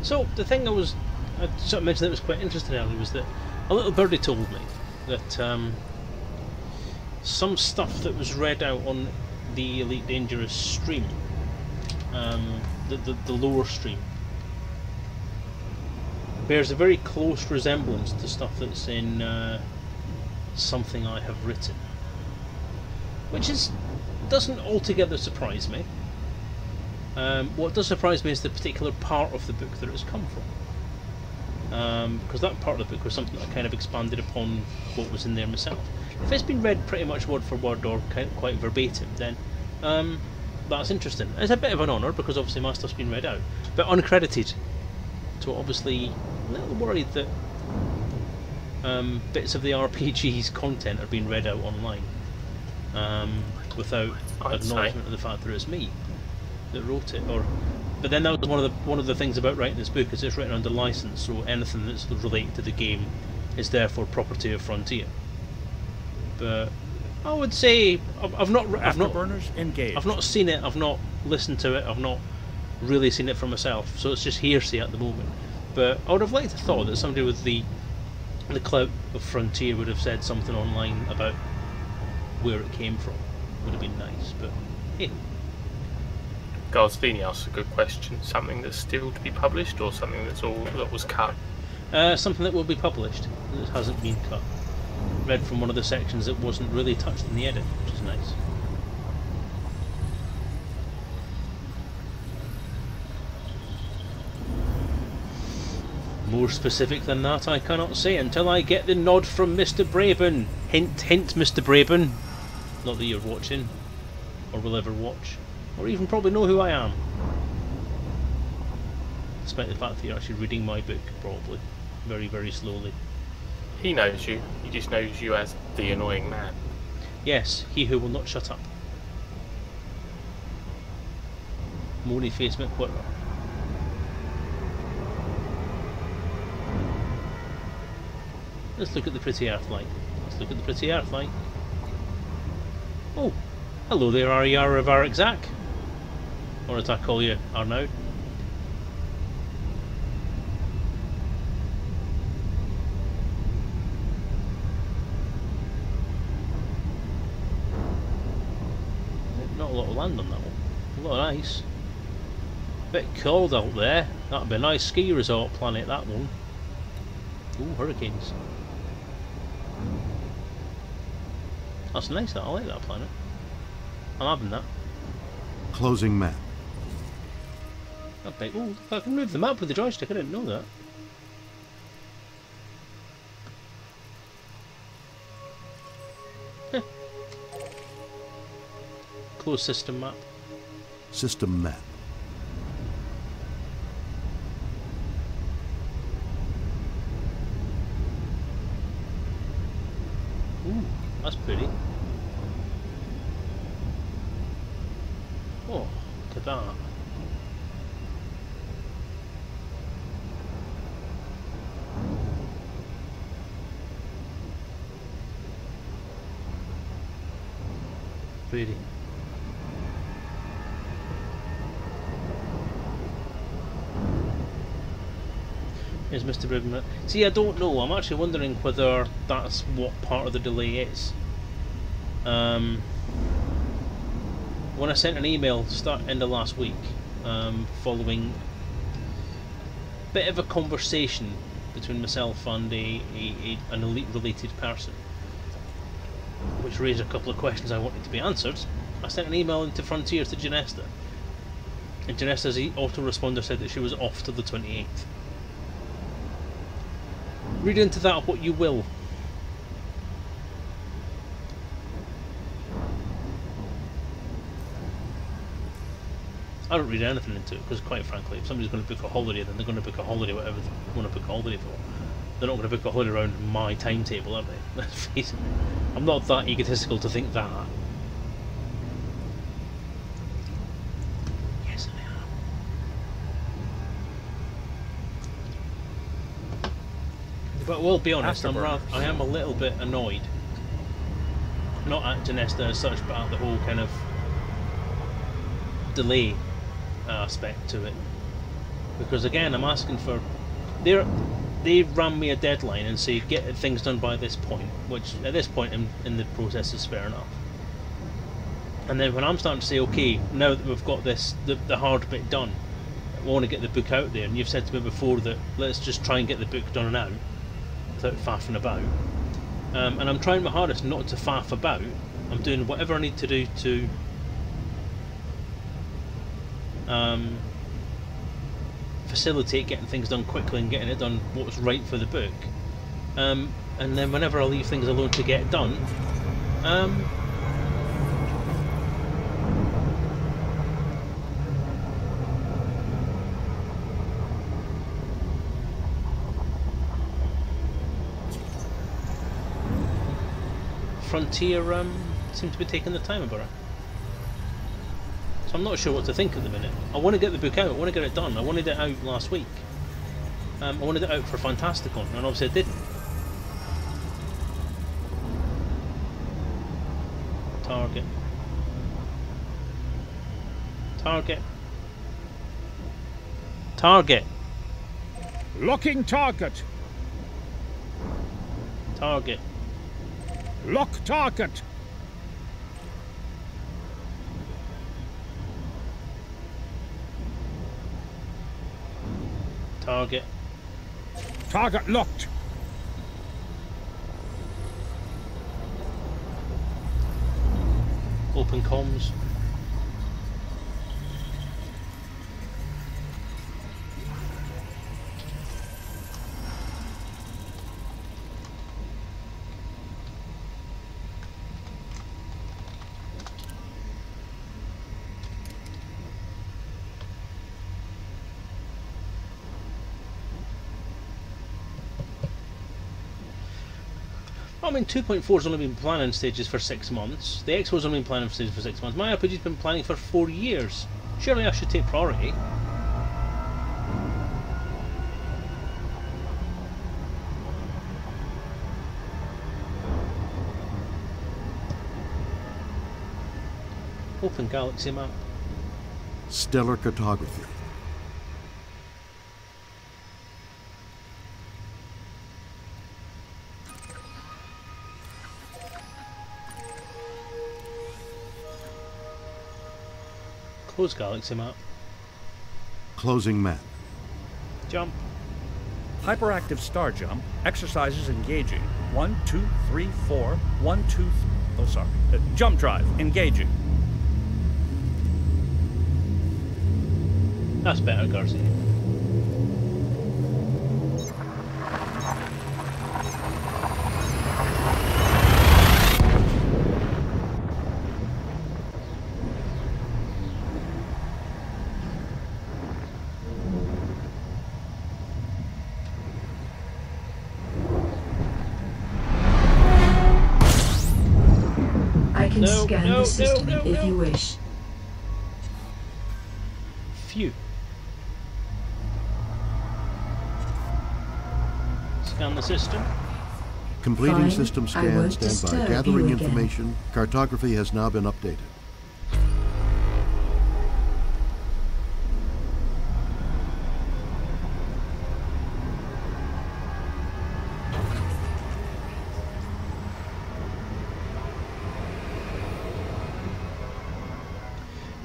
E: So the thing I sort of mentioned that was quite interesting earlier was that a little birdie told me that some stuff that was read out on the Elite Dangerous stream, the lower stream, bears a very close resemblance to stuff that's in something I have written, which doesn't altogether surprise me. What does surprise me is the particular part of the book that it's come from, because that part of the book was something that I kind of expanded upon what was in there myself. If it's been read pretty much word for word or quite verbatim, then that's interesting. It's a bit of an honour because obviously my stuff's been read out, but uncredited. So obviously a little worried that bits of the RPG's content are being read out online without acknowledgement of the fact that it's me that wrote it, or
A: But then that was one of the things about writing this book, is it's written under license, so anything that's related to the game is therefore property of Frontier. But I would say I've not seen it, I've not listened to it, I've not really seen it for myself, so it's just hearsay at the moment. But I would have liked to thought that somebody with the clout of Frontier would have said something online about where it came from. Would have been nice, but hey.
K: Garsvini asks a good question. Something that's still to be published, or something that was cut?
A: Something that will be published that hasn't been cut. Read from one of the sections that wasn't really touched in the edit, which is nice. More specific than that I cannot say until I get the nod from Mr. Braben. Hint, hint, Mr. Braben. Not that you're watching, or will ever watch, or even probably know who I am. Despite the fact that you're actually reading my book, probably. Very, very slowly.
K: He knows you. He just knows you as the annoying man.
A: Yes, he who will not shut up. Moony face McQuarter. Let's look at the pretty Earthlight. Let's look at the pretty Earthlight. Oh, hello there, Ariara Varik Zach. Or as I call you, Arnaud. Not a lot of land on that one. A lot of ice. Bit cold out there. That'd be a nice ski resort planet, that one. Ooh, hurricanes. That's nice, that. I like that planet. I'm having that.
L: Closing map.
A: Okay. Ooh, I can move the map with the joystick. I didn't know that. Heh. Closed system map.
L: System map.
A: Ooh, that's pretty. Oh, look at that. Pretty. Is Mr. Bribman? See, I don't know. I'm actually wondering whether that's what part of the delay is. When I sent an email end of last week, following a bit of a conversation between myself and an elite-related person, which raised a couple of questions I wanted to be answered, I sent an email into Frontier to Janesta, and Janesta's autoresponder said that she was off to the 28th. Read into that what you will. I don't read anything into it, because quite frankly, if somebody's going to book a holiday, then they're going to book a holiday whatever they want to book a holiday for. They're not going to book a holiday around my timetable, are they? Let's face it. I'm not that egotistical to think that. Yes, I am. But we'll be honest, I am a little bit annoyed. Not at Janesta as such, but at the whole kind of delay aspect to it. Because again, I'm asking for... They ran me a deadline and say get things done by this point, which at this point in the process is fair enough. And then when I'm starting to say, okay, now that we've got this, the hard bit done, I want to get the book out there, and you've said to me before that let's just try and get the book done and out without faffing about. And I'm trying my hardest not to faff about. I'm doing whatever I need to do to facilitate getting things done quickly and getting it done what's right for the book. And then whenever I leave things alone to get done, Frontier seem to be taking the time about it. So I'm not sure what to think at the minute. I want to get the book out, I want to get it done. I wanted it out last week. I wanted it out for Fantasticon, and obviously I didn't. Target. Target. Target.
F: Locking target.
A: Target.
F: Lock target.
A: Target.
F: Target locked.
A: Open comms. I mean, 2.4's only been planning stages for 6 months. The Expo's only been planning stages for 6 months. My RPG's been planning for 4 years. Surely I should take priority. Open galaxy map.
L: Stellar cartography.
A: Close galaxy map.
L: Closing map.
A: Jump.
F: Hyperactive star jump. Exercises engaging. 1, 2, 3, 4. 1, 2. Oh, sorry. Jump drive engaging.
A: That's better, Garcia.
C: Scan the system if you wish.
A: Phew. Scan the system.
L: Completing system scan, stand by. Gathering information. Cartography has now been updated.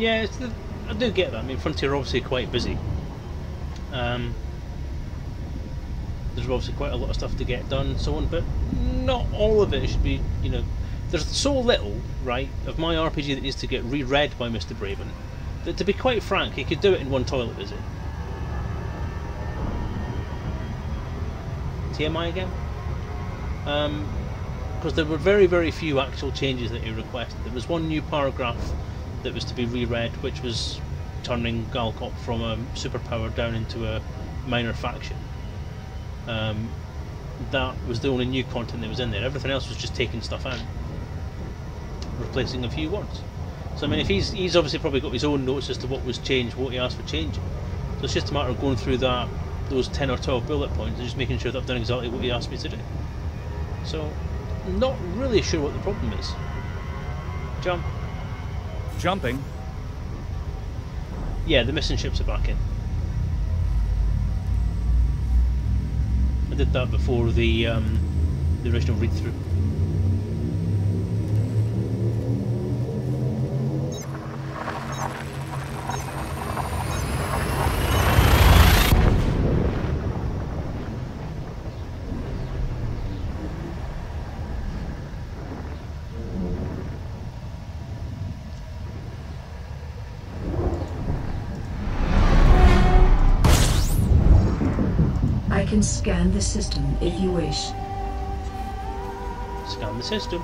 A: Yeah, I do get that. I mean, Frontier are obviously quite busy. There's obviously quite a lot of stuff to get done and so on, but not all of it should be, you know... There's so little, right, of my RPG that needs to get reread by Mr. Braben, that to be quite frank, he could do it in one toilet visit. TMI again? Because there were very, very few actual changes that he requested. There was one new paragraph that was to be reread, which was turning Galcop from a superpower down into a minor faction. That was the only new content that was in there. Everything else was just taking stuff out, replacing a few words. So I mean, if he's obviously probably got his own notes as to what was changed, what he asked for changing. So it's just a matter of going through those 10 or 12 bullet points and just making sure that I've done exactly what he asked me to do. So, not really sure what the problem is. Jump.
F: Jumping.
A: Yeah, the missing ships are back in. I did that before the original read-through.
C: I can scan the system if you wish.
A: Scan the system.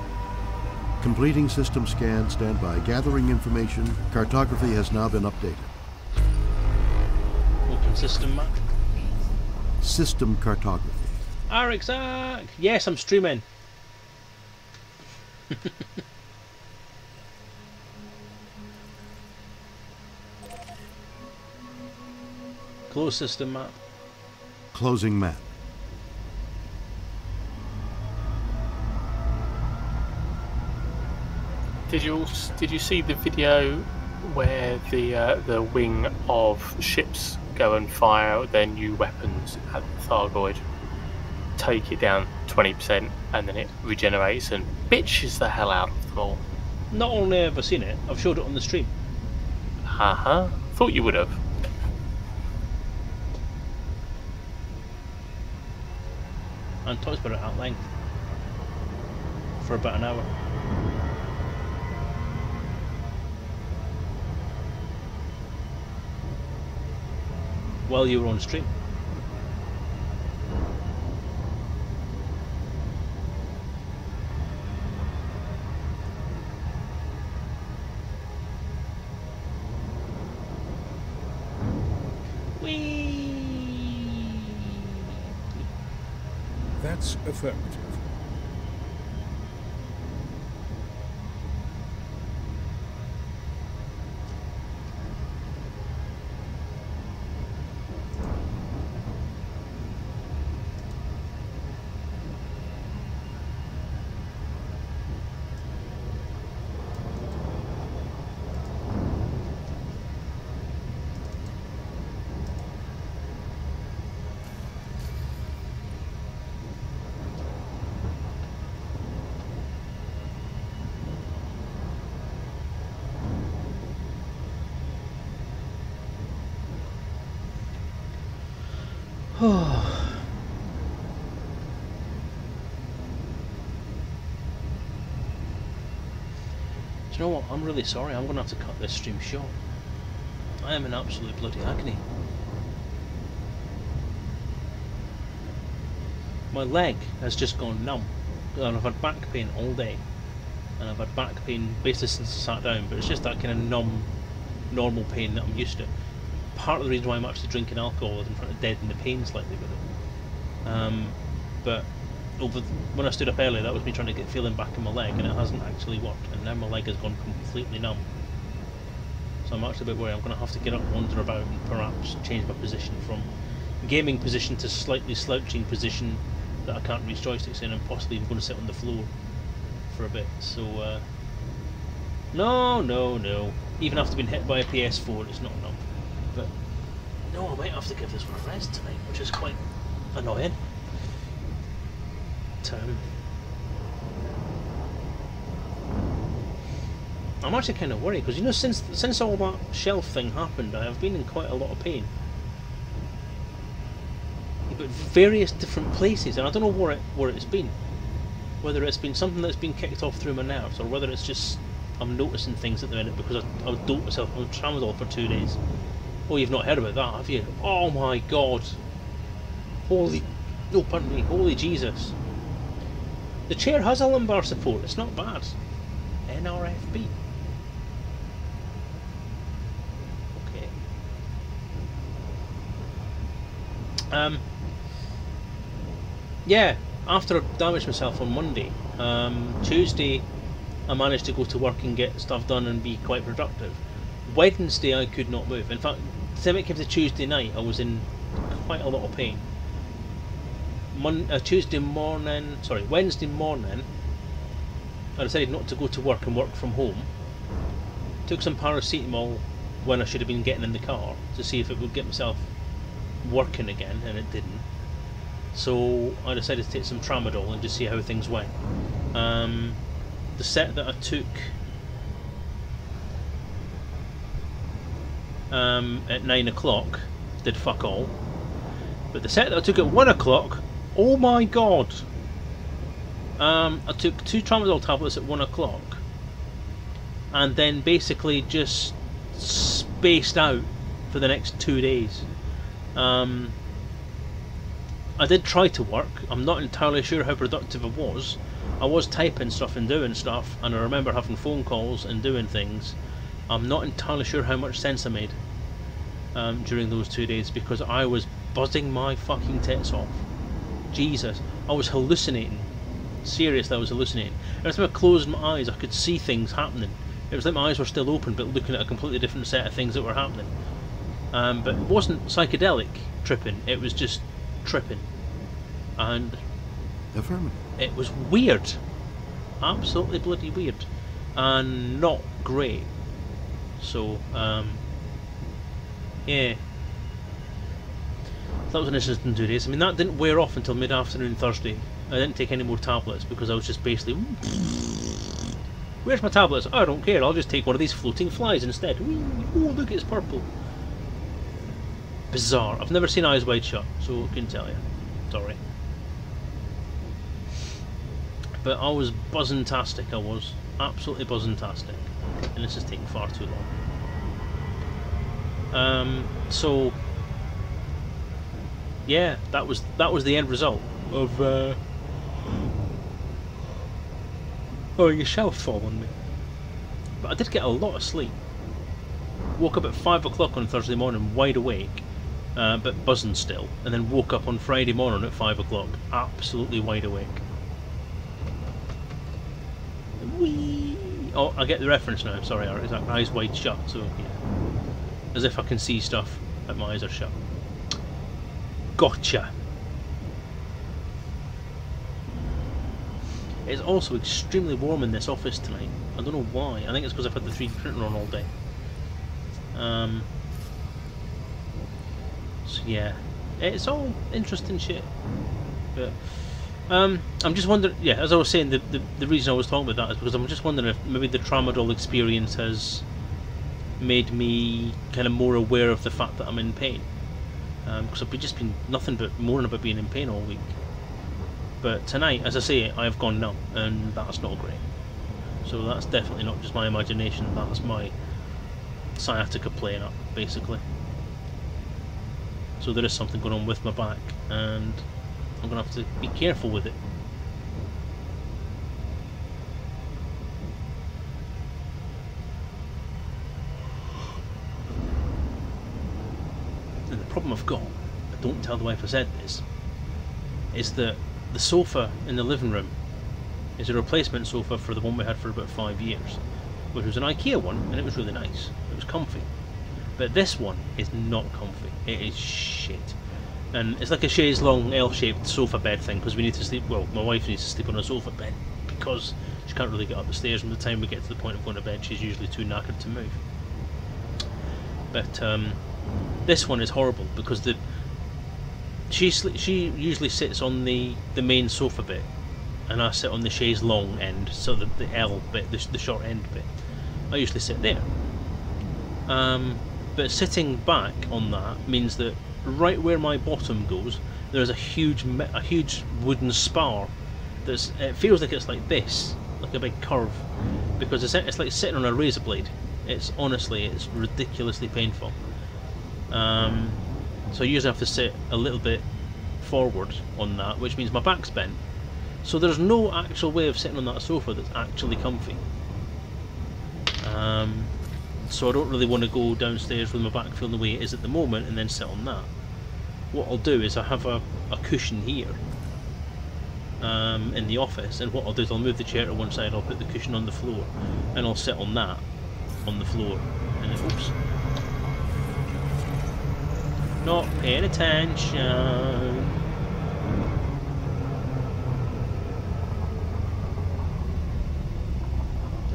L: Completing system scan, stand by. Gathering information. Cartography has now been updated.
A: Open system map.
L: System cartography.
A: Arixac! Yes, I'm streaming. Closed system map.
L: Closing map.
K: Did you see the video where the wing of ships go and fire their new weapons at the Thargoid, take it down 20%, and then it regenerates and bitches the hell out of them all?
A: Not only have I seen it, I've showed it on the stream.
K: Thought you would have.
A: And talked about it at length for about an hour. While you were on stream.
F: That's affirmative.
A: Do you know what? I'm really sorry. I'm going to have to cut this stream short. I am in absolute bloody agony. My leg has just gone numb. And I've had back pain all day. And I've had back pain basically since I sat down. But it's just that kind of numb, normal pain that I'm used to. Part of the reason why I'm actually drinking alcohol is I'm trying to deaden the pain slightly with it. But when I stood up earlier, that was me trying to get feeling back in my leg, and it hasn't actually worked, and now my leg has gone completely numb. So I'm actually a bit worried. I'm going to have to get up, wander about, and perhaps change my position from gaming position to slightly slouching position that I can't reach joysticks in, and possibly even going to sit on the floor for a bit. So no. Even after being hit by a PS4, it's not enough. But no, I might have to give this one a rest tonight, which is quite annoying. I'm actually kind of worried because, you know, since all that shelf thing happened, I have been in quite a lot of pain. But various different places, and I don't know where it's been. Whether it's been something that's been kicked off through my nerves, or whether it's just I'm noticing things at the minute because I doped myself on tramadol for 2 days. Oh, you've not heard about that, have you? Oh my God! Holy Jesus! The chair has a lumbar support. It's not bad. NRFB. Okay. Yeah. After I damaged myself on Monday, Tuesday I managed to go to work and get stuff done and be quite productive. Wednesday I could not move. In fact, the time it came to Tuesday night, I was in quite a lot of pain. Wednesday morning, I decided not to go to work and work from home. Took some paracetamol when I should have been getting in the car to see if it would get myself working again, and it didn't. So I decided to take some tramadol and just see how things went. The set that I took at 9 o'clock did fuck all. But the set that I took at 1 o'clock, oh my God! I took 2 tramadol tablets at 1 o'clock, and then basically just spaced out for the next 2 days. I did try to work. I'm not entirely sure how productive I was. I was typing stuff and doing stuff, and I remember having phone calls and doing things. I'm not entirely sure how much sense I made during those 2 days, because I was buzzing my fucking tits off. Jesus, I was hallucinating. Seriously, I was hallucinating. Every time I closed my eyes, I could see things happening. It was like my eyes were still open, but looking at a completely different set of things that were happening. but it wasn't psychedelic tripping, it was just tripping. And it was weird. Absolutely bloody weird. And not great. So, yeah. That was an interesting 2 days. I mean, that didn't wear off until mid-afternoon Thursday. I didn't take any more tablets because I was just basically... Where's my tablets? I don't care, I'll just take one of these floating flies instead. Oh, look, it's purple. Bizarre. I've never seen Eyes Wide Shut, so I can tell you. Sorry. But I was buzzing-tastic, I was. Absolutely buzzing-tastic. And this is taking far too long. So... yeah, that was the end result of... oh, your shelf fall on me. But I did get a lot of sleep. Woke up at 5 o'clock on Thursday morning, wide awake, but buzzing still, and then woke up on Friday morning at 5 o'clock, absolutely wide awake. Whee! Oh, I get the reference now, sorry, it's like Eyes Wide Shut, so yeah. As if I can see stuff, but my eyes are shut. Gotcha! It's also extremely warm in this office tonight. I don't know why. I think it's because I've had the 3D printer on all day. So yeah, it's all interesting shit. But I'm just wondering. Yeah, as I was saying, the reason I was talking about that is because I'm just wondering if maybe the tramadol experience has made me kind of more aware of the fact that I'm in pain. Because I've just been nothing but moaning about being in pain all week. But tonight, as I say, I've gone numb, and that's not great. So that's definitely not just my imagination, that's my sciatica playing up, basically. So there is something going on with my back, and I'm going to have to be careful with it. And the problem I've got, I don't tell the wife I said this, is that the sofa in the living room is a replacement sofa for the one we had for about 5 years, which was an IKEA one, and it was really nice. It was comfy. But this one is not comfy. It is shit. And it's like a chaise long L-shaped sofa bed thing, because we need to sleep, well, my wife needs to sleep on a sofa bed, because she can't really get up the stairs, and by the time we get to the point of going to bed, she's usually too knackered to move. But this one is horrible, because she usually sits on the main sofa bit, and I sit on the chaise long end, so the L bit, the short end bit. I usually sit there. But sitting back on that means that right where my bottom goes, there's a huge wooden spar. It feels like it's like this, like a big curve, because it's like sitting on a razor blade. It's ridiculously painful. So I usually have to sit a little bit forward on that, which means my back's bent. So there's no actual way of sitting on that sofa that's actually comfy. So I don't really want to go downstairs with my back feeling the way it is at the moment and then sit on that. What I'll do is I have a cushion here in the office, and what I'll do is I'll move the chair to one side, I'll put the cushion on the floor, and I'll sit on that on the floor. And oops. Not paying attention.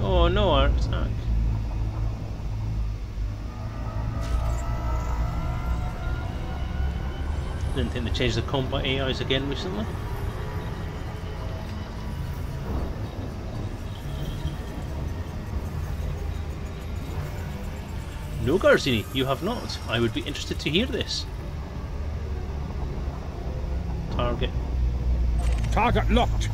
A: Oh no, heart attack. Didn't think they changed the combat AIs again recently. No, Garzini, you have not. I would be interested to hear this. Target.
F: Target locked.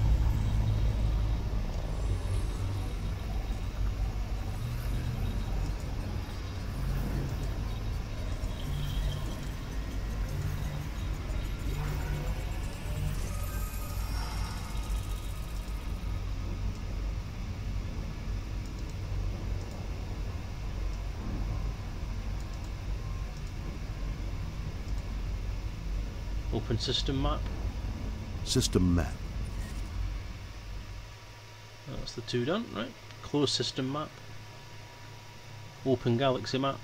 A: Open system map.
L: System map.
A: That's the two done, right? Close system map. Open galaxy map.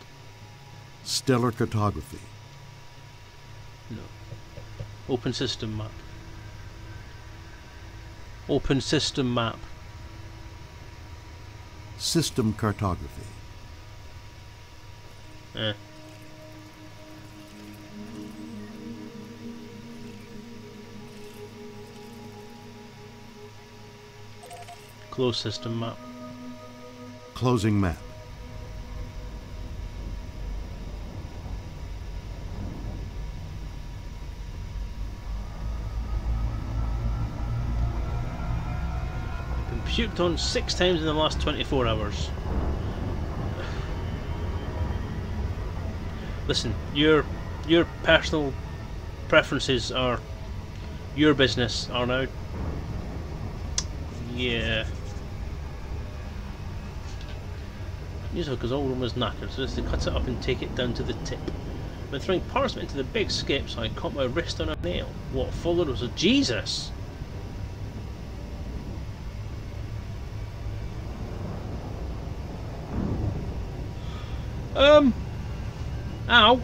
L: Stellar cartography.
A: No. Open system map. Open system map.
L: System cartography.
A: Closed system map.
L: Closing map.
A: Been puked on 6 times in the last 24 hours. Listen, your personal preferences are your business, Arnaud. Yeah. Usually because all room is knackered, so just to cut it up and take it down to the tip. When throwing parts into the big skips, I caught my wrist on a nail. What followed was a Jesus! Ow!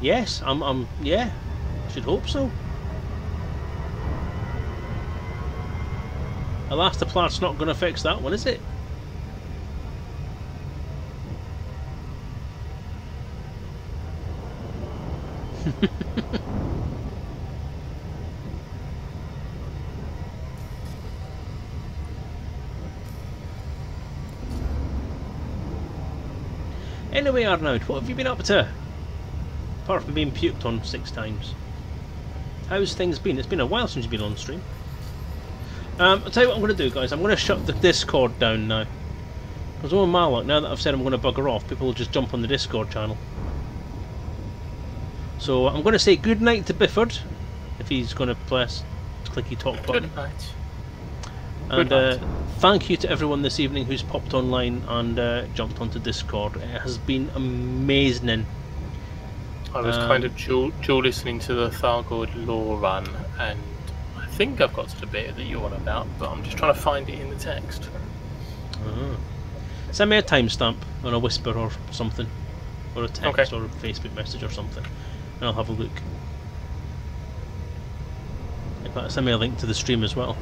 A: Yes, yeah. I should hope so. Elastoplat's not going to fix that one, is it? Anyway, Arnaud, what have you been up to? Apart from being puked on 6 times. How's things been? It's been a while since you've been on stream. I'll tell you what I'm going to do, guys. I'm going to shut the Discord down now. Because all my luck, now that I've said I'm going to bugger off, people will just jump on the Discord channel. So I'm going to say good night to Bifford, if he's going to press clicky talk button.
K: Good night.
A: And thank you to everyone this evening who's popped online and jumped onto Discord. It has been amazing.
K: I was kind of dual listening to the Thargoid lore run, and I think I've got to the bit that you're on about, but I'm just trying to find it in the text.
A: Send me a timestamp on a whisper or something, or a text or a Facebook message or something, and I'll have a look. In fact, send me a link to the stream as well.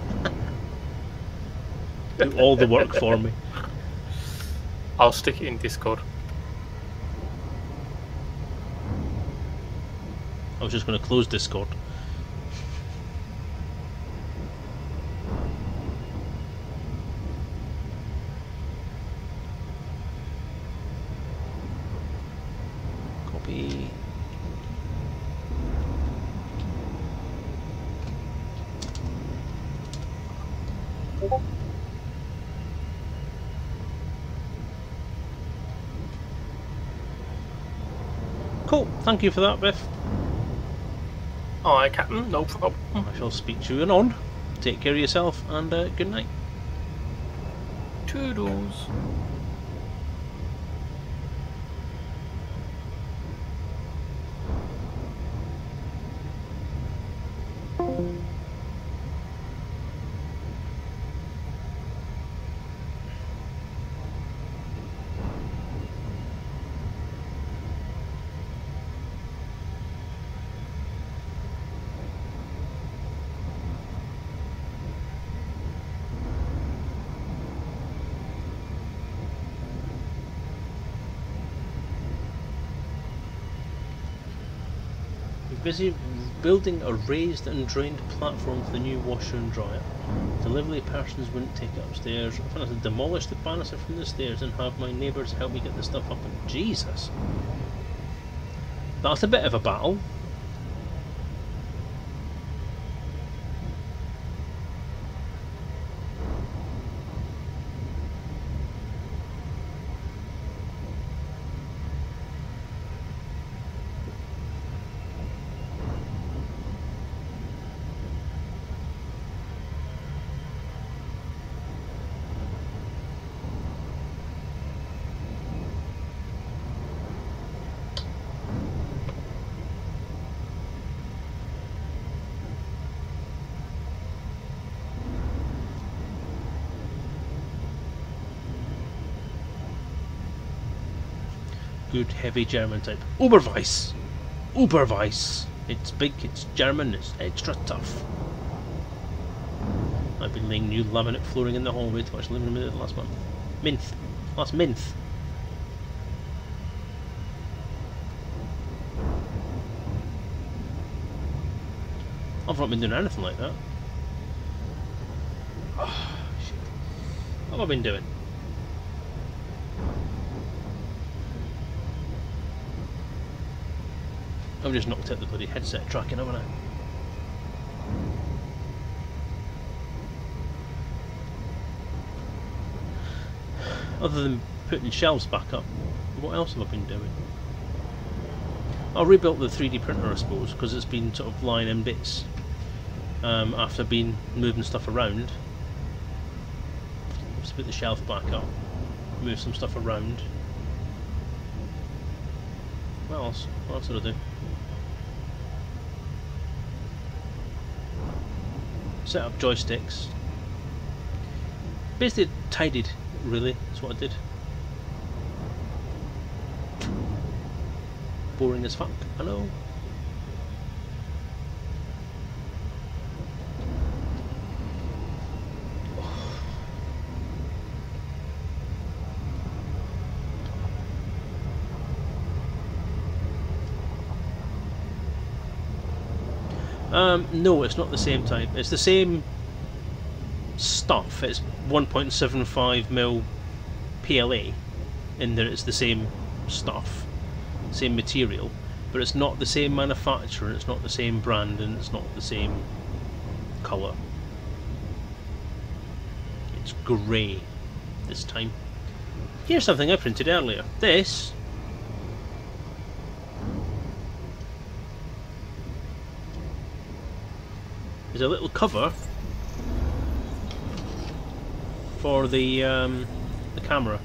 A: Do all the work for me.
K: I'll stick it in Discord.
A: I was just going to close Discord. Copy. Cool, thank you for that, Biff.
K: Alright, Captain, no problem.
A: I shall speak to you anon. Take care of yourself, and good night.
K: Toodles.
A: Busy building a raised and drained platform for the new washer and dryer. Delivery persons wouldn't take it upstairs. I had to demolish the banister from the stairs and have my neighbours help me get the stuff up. And Jesus, that's a bit of a battle. good heavy German type. Oberweis! Oberweis! It's big, it's German, it's extra tough. I've been laying new laminate flooring in the hallway to watch living room last month. Last month. I've not been doing anything like that. Oh, shit. What have I been doing? I've just knocked out the bloody headset tracking, haven't I? Other than putting shelves back up, what else have I been doing? I rebuilt the 3D printer, I suppose, because it's been sort of lying in bits after been moving stuff around. Just put the shelf back up, move some stuff around. What else? What else did I do? Set up joysticks. Basically tidied, really, that's what I did. Boring as fuck, I know. No, it's not the same type. It's the same stuff. It's 1.75mm PLA, in that it's the same stuff, same material, but it's not the same manufacturer, it's not the same brand, and it's not the same colour. It's grey this time. Here's something I printed earlier. This is a little cover for the camera.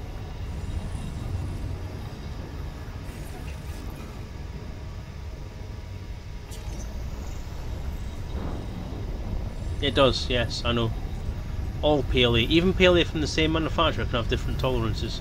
A: It does, yes, I know. All PLA, even PLA from the same manufacturer, can have different tolerances.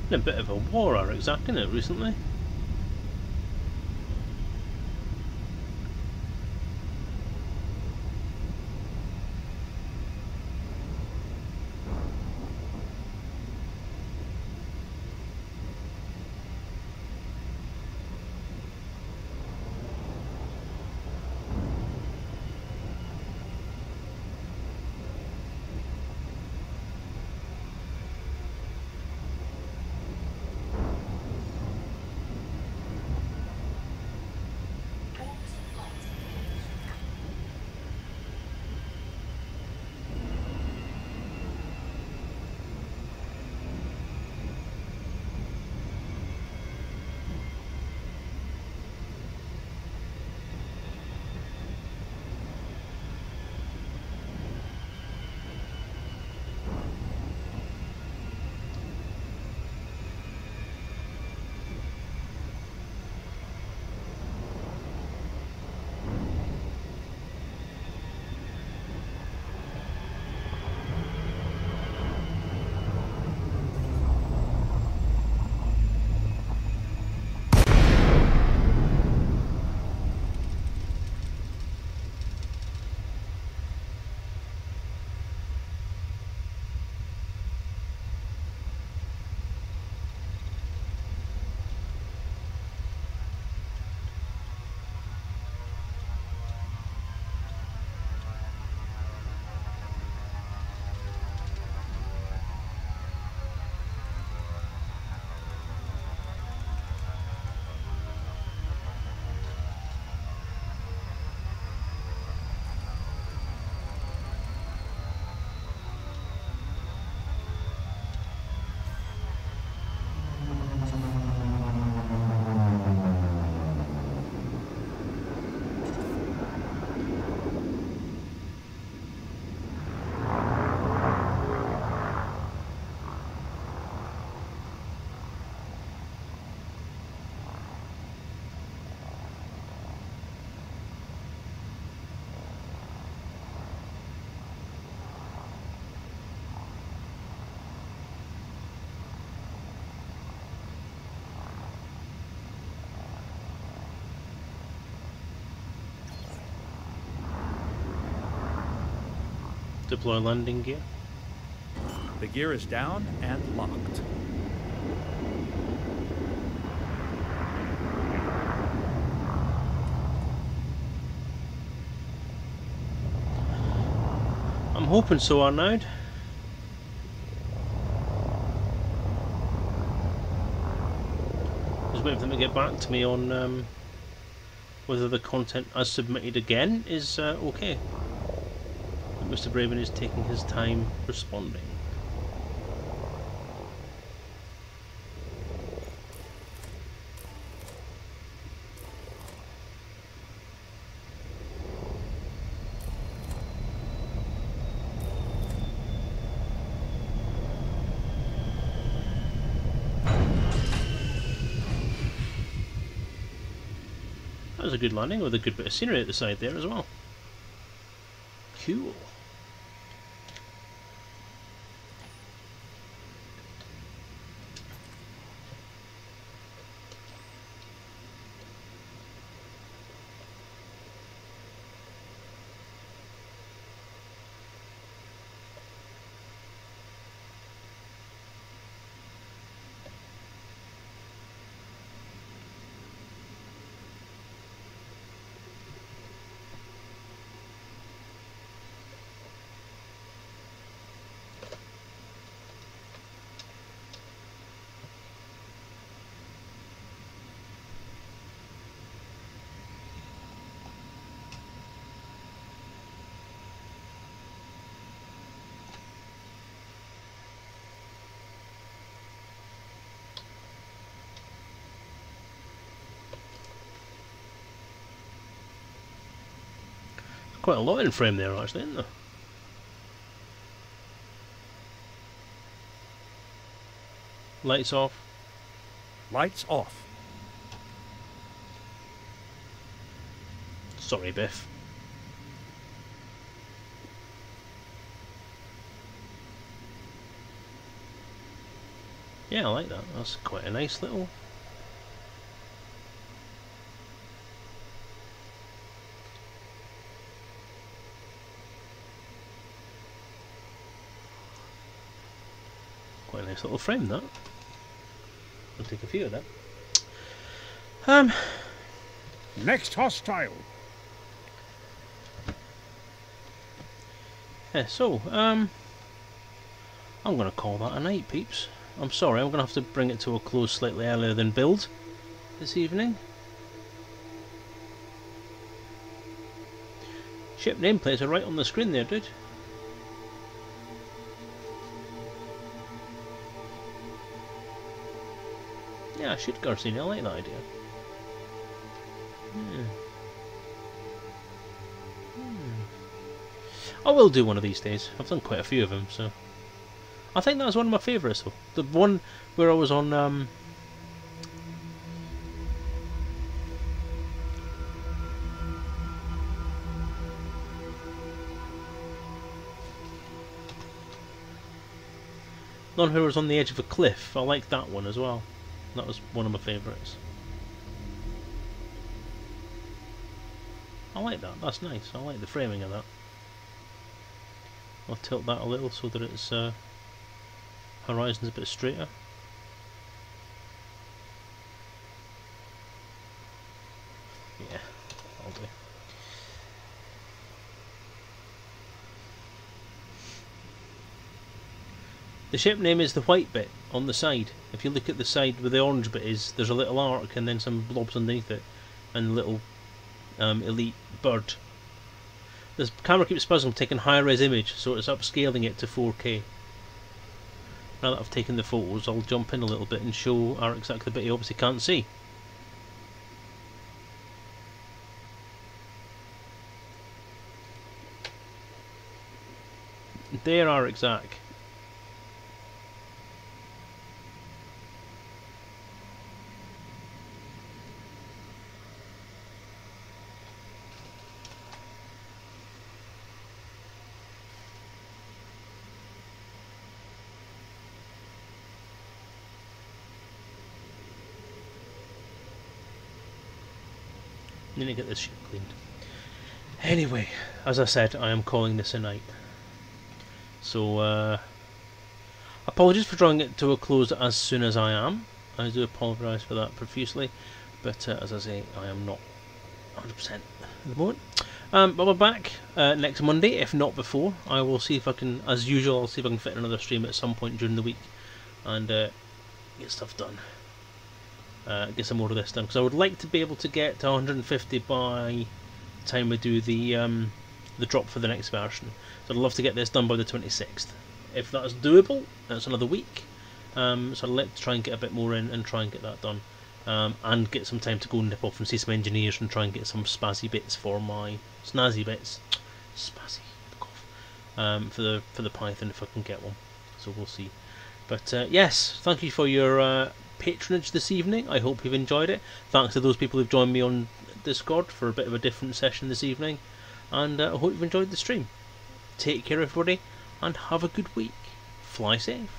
A: Been a bit of a war, Isn't it, recently? Deploy landing gear.
F: The gear is down and locked.
A: I'm hoping so, Arnaud. Just waiting for them to get back to me on whether the content as submitted again is okay. But Mr. Braven is taking his time responding. That was a good landing with a good bit of scenery at the side there as well. Cool. Quite a lot in frame there actually, isn't there? Lights off.
F: Lights off.
A: Sorry, Biff. Yeah, I like that. That's quite a nice little... Quite a nice little frame, that. I'll take a few of that.
F: Next hostile.
A: Yeah, so, I'm going to call that a night, peeps. I'm sorry, I'm going to have to bring it to a close slightly earlier than build this evening. Ship nameplates are right on the screen there, dude. Yeah, I should Garcini, I like that idea. I will do one of these days. I've done quite a few of them, so... I think that was one of my favourites, though. The one where I was on, the one where I was on the edge of a cliff. I liked that one as well. That was one of my favourites. I like that. That's nice. I like the framing of that. I'll tilt that a little so that its horizon's a bit straighter. Yeah, I'll do. The ship name is the white bit on the side. If you look at the side where the orange bit is, there's a little arc and then some blobs underneath it, and a little elite bird. This camera keeps buzzing, taking high res image, so it's upscaling it to 4K. Now that I've taken the photos, I'll jump in a little bit and show our exactly the bit you obviously can't see. There are exact. Need to get this ship cleaned. Anyway, as I said, I am calling this a night. So apologies for drawing it to a close as soon as I am. I do apologise for that profusely, but as I say, I am not 100% at the moment. But we're back next Monday, if not before. I will see if I can, as usual, I'll see if I can fit another stream at some point during the week and get stuff done. Get some more of this done, because I would like to be able to get to 150 by the time we do the drop for the next version. So I'd love to get this done by the 26th. If that's doable, that's another week. So I'd like to try and get a bit more in and try and get that done. And get some time to go and nip off and see some engineers and try and get some spazzy bits for my snazzy bits, spazzy, for the Python if I can get one. So we'll see. But yes, thank you for your patronage this evening. I hope you've enjoyed it. Thanks to those people who've joined me on Discord for a bit of a different session this evening, and I hope you've enjoyed the stream. Take care, everybody, and have a good week. Fly safe.